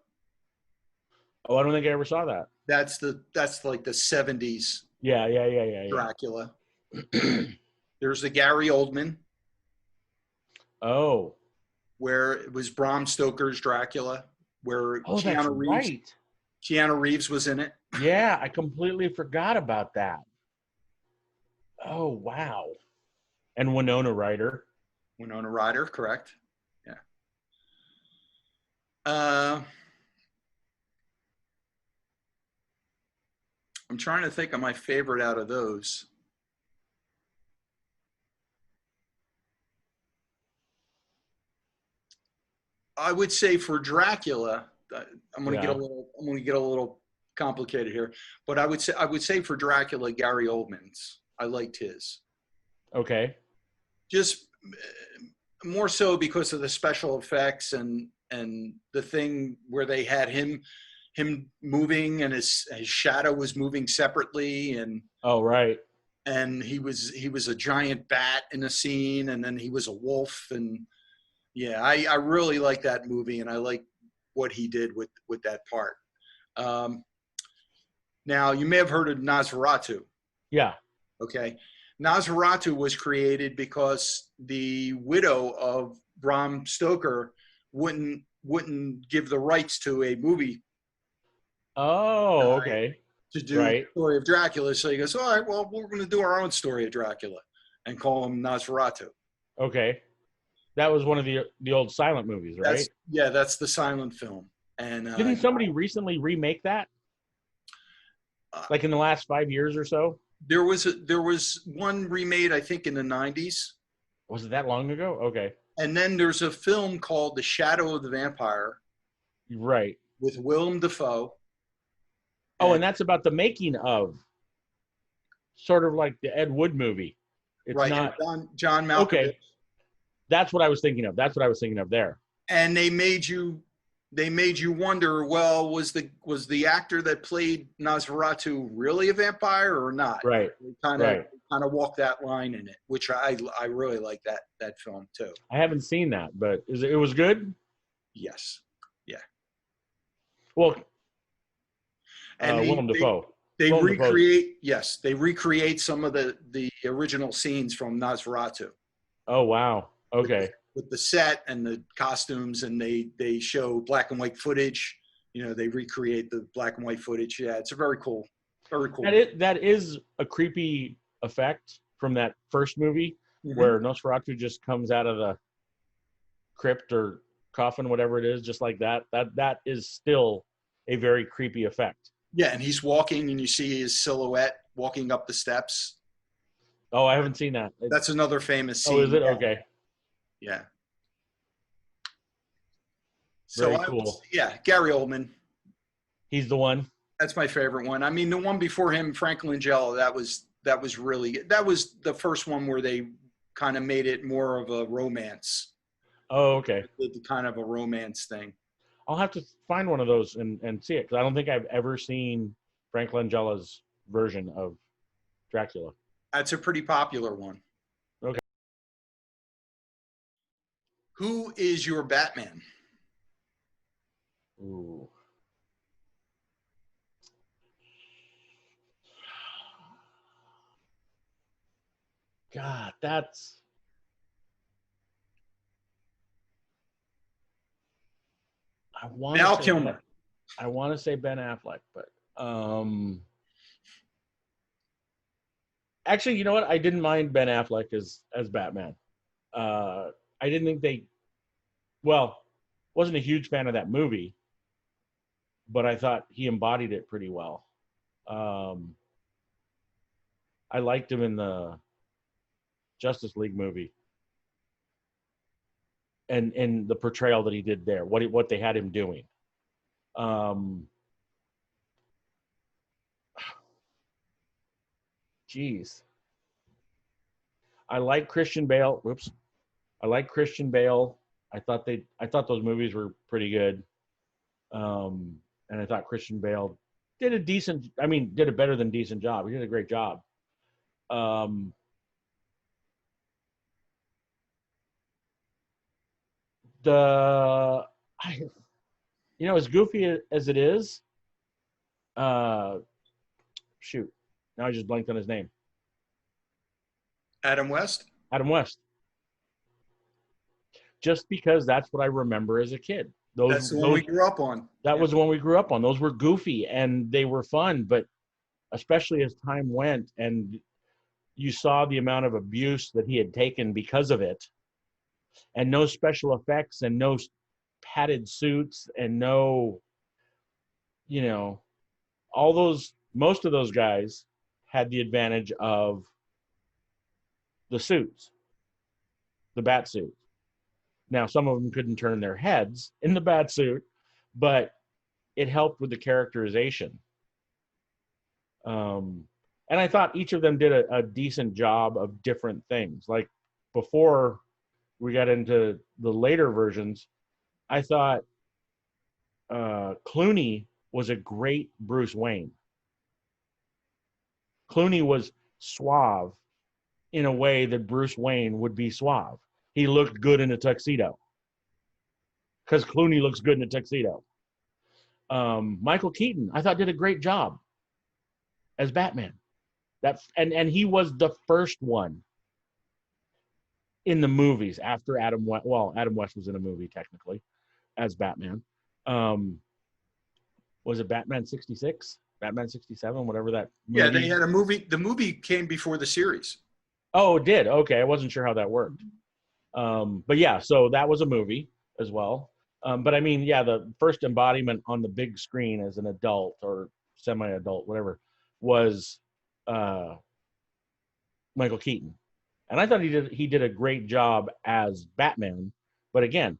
Oh, I don't think I ever saw that. That's like the 70s. Yeah. Dracula. There's the Gary Oldman. Oh. Where it was Bram Stoker's Dracula, where Keanu Reeves was in it. Yeah, I completely forgot about that. Oh, wow. And Winona Ryder. Winona Ryder, correct. Yeah. I'm trying to think of my favorite out of those. I would say for Dracula, I'm going to get a little complicated here, but I would say for Dracula, Gary Oldman's. I liked his. Okay. Just more so because of the special effects and the thing where they had him moving and his shadow was moving separately, and oh right, and he was a giant bat in a scene, and then he was a wolf, and yeah, I really like that movie, and I like what he did with that part. Now you may have heard of Nosferatu. Yeah. Okay. Nosferatu was created because the widow of Bram Stoker wouldn't give the rights to a movie. Oh, okay. To do the story of Dracula. So he goes, all right, well, we're going to do our own story of Dracula and call him Nosferatu. Okay. That was one of the old silent movies, right? That's the silent film. And didn't somebody recently remake that? Like in the last 5 years or so? There was one remade, I think, in the 90s. Was it that long ago? Okay. And then there's a film called The Shadow of the Vampire. Right. With Willem Dafoe. Oh, and that's about the making of, sort of like the Ed Wood movie. It's right. Not John Malkovich. Okay. That's what I was thinking of. That's what I was thinking of there. And they made you they made you wonder, well, was the actor that played Nosferatu really a vampire or not? Right. They kind of walk that line in it, which I really like that film too. I haven't seen that, but it was good? Yes. Yeah. Well, And Willem Dafoe. they Willem Dafoe's. recreate some of the original scenes from Nosferatu. Oh wow. Okay. With the set and the costumes, and they show black and white footage. They recreate the black and white footage. Yeah, it's a very cool. That is a creepy effect from that first movie, where Nosferatu just comes out of the crypt or coffin, whatever it is, just like that. That is still a very creepy effect. Yeah, and he's walking, and you see his silhouette walking up the steps. Oh, I haven't seen that. That's another famous scene. Oh, is it? Okay. Yeah. Very cool. Gary Oldman. He's the one. That's my favorite one. I mean, the one before him, Frank Langella, that was the first one where they kind of made it more of a romance. Oh, okay. The kind of a romance thing. I'll have to find one of those and see it, because I don't think I've ever seen Frank Langella's version of Dracula. That's a pretty popular one. Okay. Who is your Batman? Ooh. God, that's... Val Kilmer. I want to say Ben Affleck, but actually, you know what? I didn't mind Ben Affleck as Batman. I didn't think wasn't a huge fan of that movie, but I thought he embodied it pretty well. I liked him in the Justice League movie, and the portrayal that he did there, what they had him doing. Geez. I like Christian Bale. Whoops. I like Christian Bale. I thought those movies were pretty good. And I thought Christian Bale did a better than decent job. He did a great job. As goofy as it is, shoot, now I just blanked on his name. Adam West. Just because that's what I remember as a kid. That's the one we grew up on. That was the one we grew up on. Those were goofy and they were fun, but especially as time went and you saw the amount of abuse that he had taken because of it, and no special effects and no padded suits and no, most of those guys had the advantage of the suits, the bat suits. Now, some of them couldn't turn their heads in the bat suit, but it helped with the characterization. And I thought each of them did a decent job of different things. Like before we got into the later versions, I thought Clooney was a great Bruce Wayne. Clooney was suave in a way that Bruce Wayne would be suave. He looked good in a tuxedo because Clooney looks good in a tuxedo. Michael Keaton, I thought, did a great job as Batman. And he was the first one in the movies after Adam West. Well, Adam West was in a movie technically as Batman. Was it Batman 66? Batman 67? Whatever that movie. Yeah, they had a movie. The movie came before the series. Oh, it did? Okay. I wasn't sure how that worked. But yeah, so that was a movie as well. But I mean, yeah, the first embodiment on the big screen as an adult or semi-adult, whatever, was Michael Keaton. And I thought he did a great job as Batman. But again,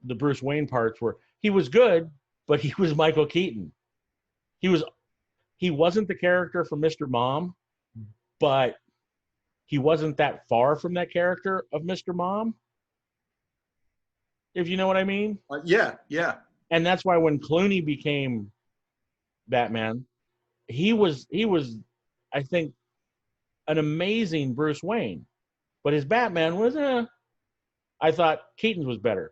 the Bruce Wayne parts he was good, but he was Michael Keaton. He wasn't the character from Mr. Mom, but he wasn't that far from that character of Mr. Mom, if you know what I mean. Yeah. And that's why when Clooney became Batman, he was, I think, an amazing Bruce Wayne. But his Batman was, I thought Keaton's was better.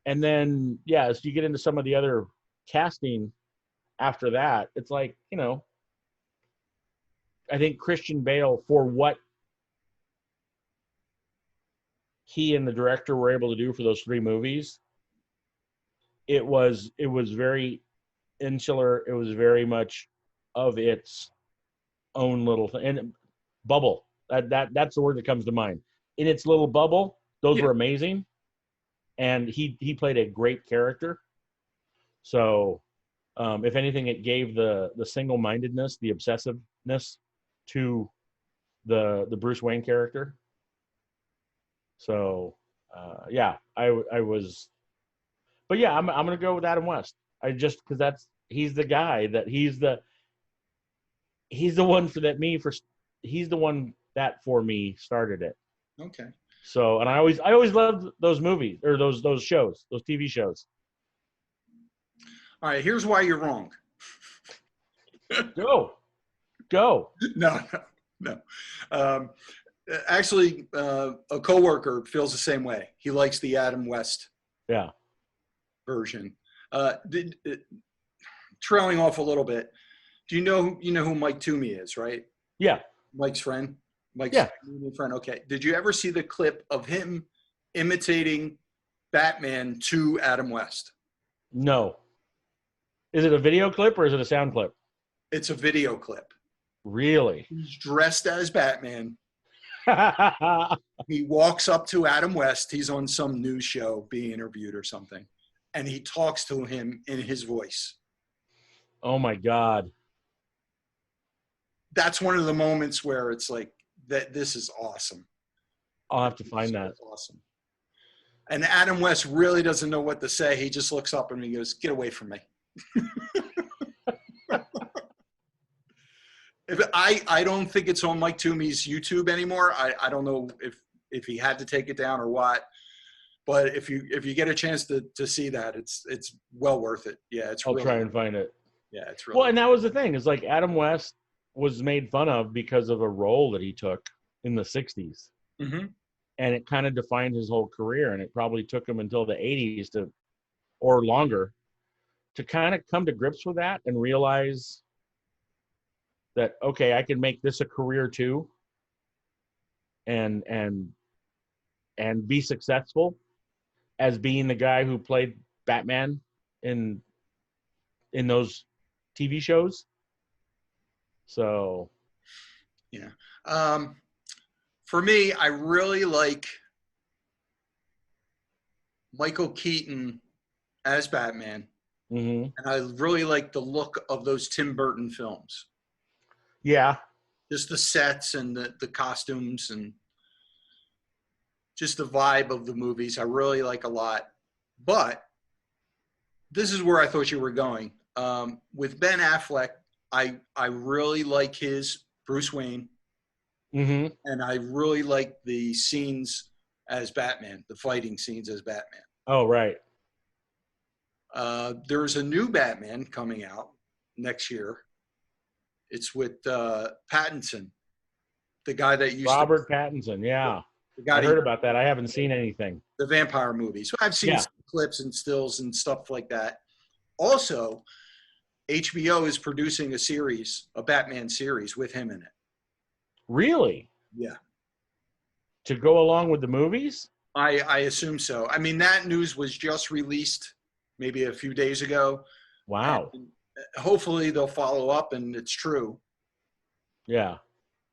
And then, yeah, as you get into some of the other casting after that, it's like, I think Christian Bale, for what he and the director were able to do for those 3 movies, it was very insular. It was very much of its own little thing. And bubble. That's the word that comes to mind. In its little bubble, those were amazing. And he played a great character. So, if anything, it gave the single-mindedness, the obsessiveness to the Bruce Wayne character. So, yeah, I was, but yeah, I'm gonna go with Adam West. I just because he's the guy that he's the one he's the one that for me started it. Okay. So, and I always loved those movies or those shows, those TV shows. All right, here's why you're wrong. Go. No. Actually, a coworker feels the same way. He likes the Adam West version. Trailing off a little bit, do you know who Mike Toomey is, right? Yeah. Mike's friend? Mike's friend. Okay. Did you ever see the clip of him imitating Batman to Adam West? No. Is it a video clip or is it a sound clip? It's a video clip. Really? He's dressed as Batman. He walks up to Adam West. He's on some news show being interviewed or something. And he talks to him in his voice. Oh my God. That's one of the moments where it's like, this is awesome. I'll have to find that. Awesome. And Adam West really doesn't know what to say. He just looks up and he goes, "Get away from me." I don't think it's on Mike Toomey's YouTube anymore. I don't know if he had to take it down or what. But if you get a chance to see that, it's well worth it. Yeah, I'll try and find it. Yeah, it's really well, and that was the thing. Is like Adam West was made fun of because of a role that he took in the 60s. Mm-hmm. And it kind of defined his whole career. And it probably took him until the 80s or longer to kind of come to grips with that and realize that, okay, I can make this a career too and be successful as being the guy who played Batman in those TV shows. So, yeah. For me, I really like Michael Keaton as Batman. mm-hmm. And I really like the look of those Tim Burton films. Yeah. Just the sets and the costumes and just the vibe of the movies. I really like a lot. But this is where I thought you were going. With Ben Affleck, I really like his Bruce Wayne. Mm-hmm. And I really like the scenes as Batman, the fighting scenes as Batman. Oh, right. There's a new Batman coming out next year. It's with Pattinson, the guy that used Robert Pattinson, yeah. I heard about that. I haven't seen anything. The vampire movies. So I've seen some clips and stills and stuff like that. Also, HBO is producing a Batman series with him in it. Really? Yeah. To go along with the movies? I assume so. I mean, that news was just released maybe a few days ago. Wow. And hopefully they'll follow up and it's true. Yeah.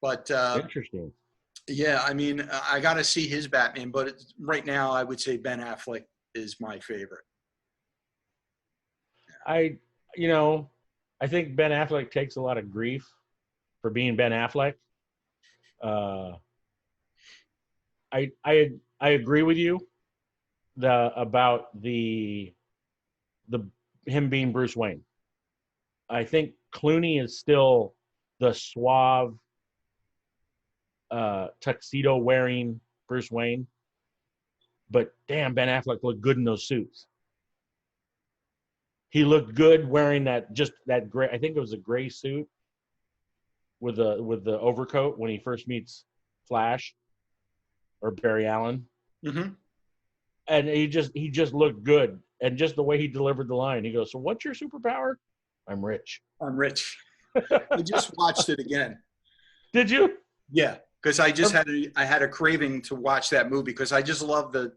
But interesting. Yeah, I mean, I got to see his Batman, but right now I would say Ben Affleck is my favorite. I think Ben Affleck takes a lot of grief for being Ben Affleck. I agree with you about him being Bruce Wayne. I think Clooney is still the suave, tuxedo wearing Bruce Wayne, but damn, Ben Affleck looked good in those suits. He looked good wearing that gray. I think it was a gray suit with the overcoat when he first meets Flash or Barry Allen. Mm-hmm. And he just looked good. And just the way he delivered the line, he goes, "So what's your superpower?" "I'm rich." I'm rich. I just watched it again. Did you? Yeah, because I had a craving to watch that movie because I just love the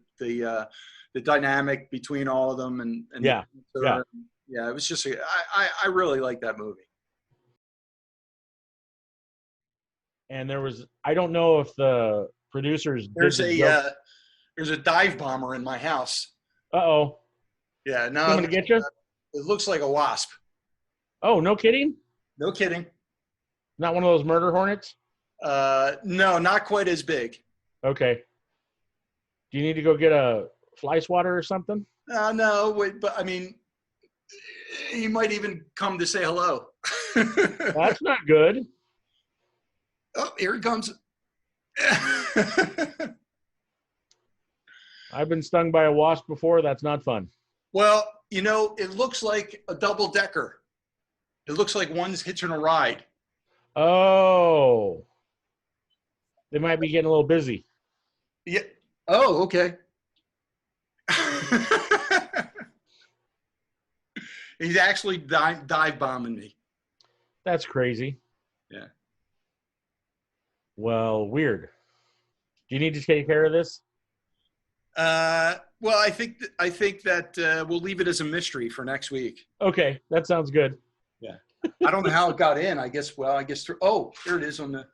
dynamic between all of them and Yeah. Yeah. It was just I really like that movie. And I don't know if the producers did the joke. There's a dive bomber in my house. Uh-oh. Yeah, no, Coming to get you? It looks like a wasp. Oh, no kidding? No kidding. Not one of those murder hornets? No, not quite as big. Okay. Do you need to go get a fly swatter or something? No, wait, but I mean, he might even come to say hello. That's not good. Oh, here he comes. I've been stung by a wasp before. That's not fun. Well, it looks like a double decker. It looks like one's hitching a ride. Oh. They might be getting a little busy. Yeah. Oh, okay. He's actually dive bombing me. That's crazy. Yeah. Well, weird. Do you need to take care of this? Well, I think that we'll leave it as a mystery for next week. Okay, that sounds good. Yeah. I don't know how it got in. I guess through. Oh, here it is on the.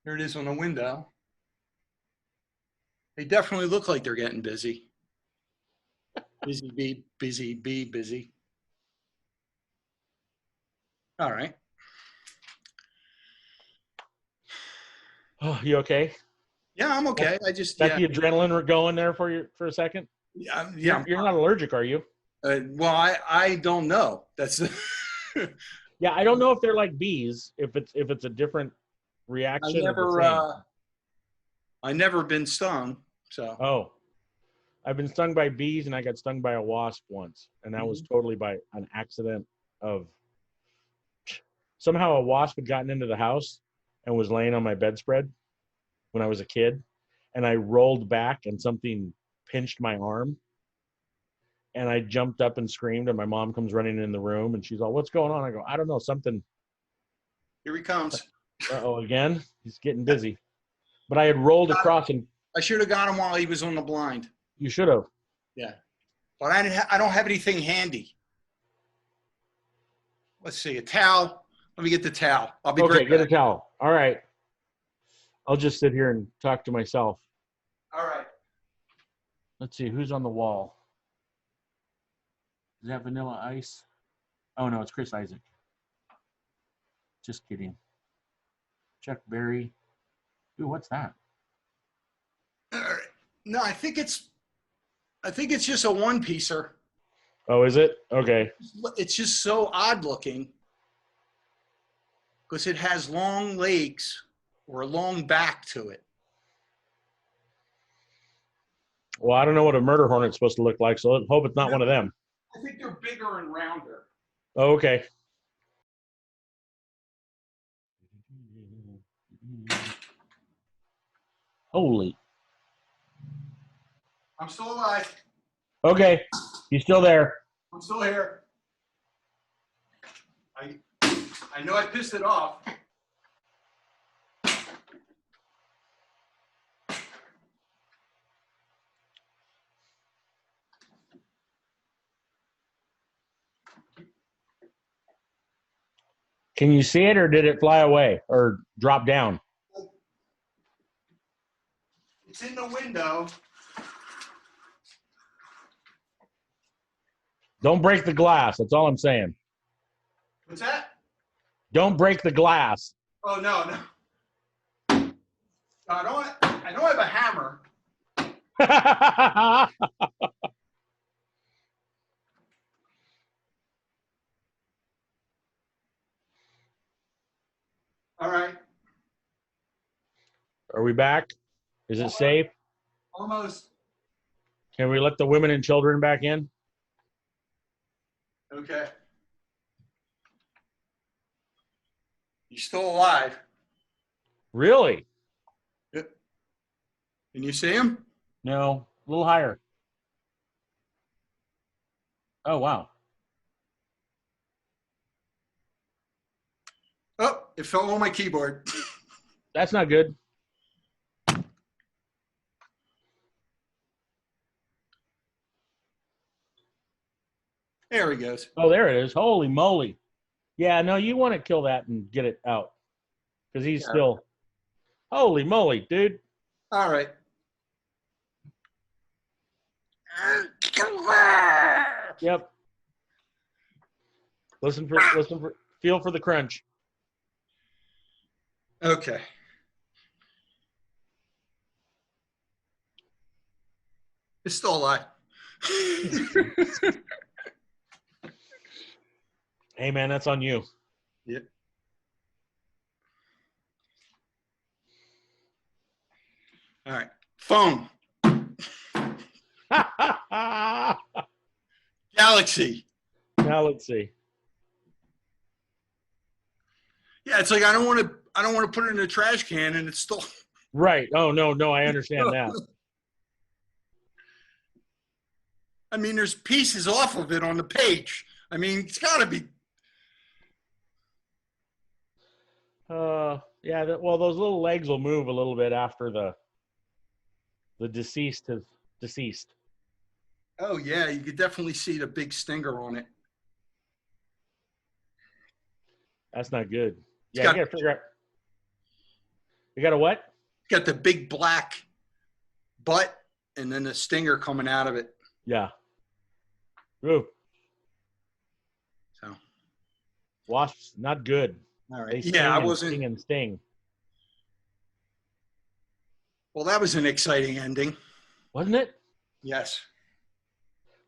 Here it is on the window. They definitely look like they're getting busy. Busy bee, busy bee, busy. All right. Oh, you okay? Yeah, I'm okay. I just the adrenaline going there for a second? Yeah. You're not allergic, are you? Well, I don't know. That's. Yeah, I don't know if they're like bees. If it's a different reaction. I never been stung. So. Oh, I've been stung by bees, and I got stung by a wasp once, and that was totally by an accident. Somehow a wasp had gotten into the house and was laying on my bedspread when I was a kid, and I rolled back and something pinched my arm, and I jumped up and screamed, and my mom comes running in the room, and she's all, "What's going on?" I go, "I don't know, something." Here he comes. Uh-oh, again? He's getting busy. But I had rolled across and I should have got him while he was on the blind. You should have. Yeah. But I don't have anything handy. Let's see, a towel. Let me get the towel. I'll be okay. Get a towel. All right. I'll just sit here and talk to myself. All right. Let's see who's on the wall. Is that Vanilla Ice? Oh no, it's Chris Isaac. Just kidding. Chuck Berry. Ooh, what's that? All right. No, I think it's just a one-piecer. Oh, is it? Okay. It's just so odd looking because it has long legs or a long back to it. Well, I don't know what a murder hornet's supposed to look like, so let's hope it's not one of them. I think they're bigger and rounder. Oh, okay. Holy. I'm still alive. Okay. He's still there. I'm still here. I know I pissed it off. Can you see it, or did it fly away or drop down? It's in the window. Don't break the glass. That's all I'm saying. What's that? Don't break the glass. Oh, no. I don't have a hammer. All right. Are we back? Is it safe? Almost. Can we let the women and children back in? Okay. He's still alive. Really? Yep. Can you see him? No, a little higher. Oh, wow. Oh, it fell on my keyboard. That's not good. There he goes. Oh, there it is. Holy moly. Yeah, no, you want to kill that and get it out because he's still. Holy moly, dude. All right. Yep. Feel for the crunch. Okay. It's still alive. Hey, man, that's on you. Yep. All right. Phone. Galaxy. Now let's see. Yeah, it's like I don't want to put it in a trash can and it's still Right. Oh, no, I understand that. I mean, there's pieces off of it on the page. I mean, it's got to be. Yeah. Well, those little legs will move a little bit after the deceased has deceased. Oh yeah, you could definitely see the big stinger on it. That's not good. It's Yeah, you got to figure out. You got a what? Got the big black butt and then the stinger coming out of it. Yeah. Ooh. So. Wasps, not good. All right. They Yeah, I and wasn't. sting and sting. Well, that was an exciting ending. Wasn't it? Yes.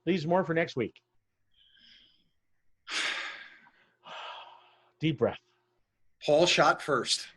Leaves more for next week. Deep breath. Paul shot first.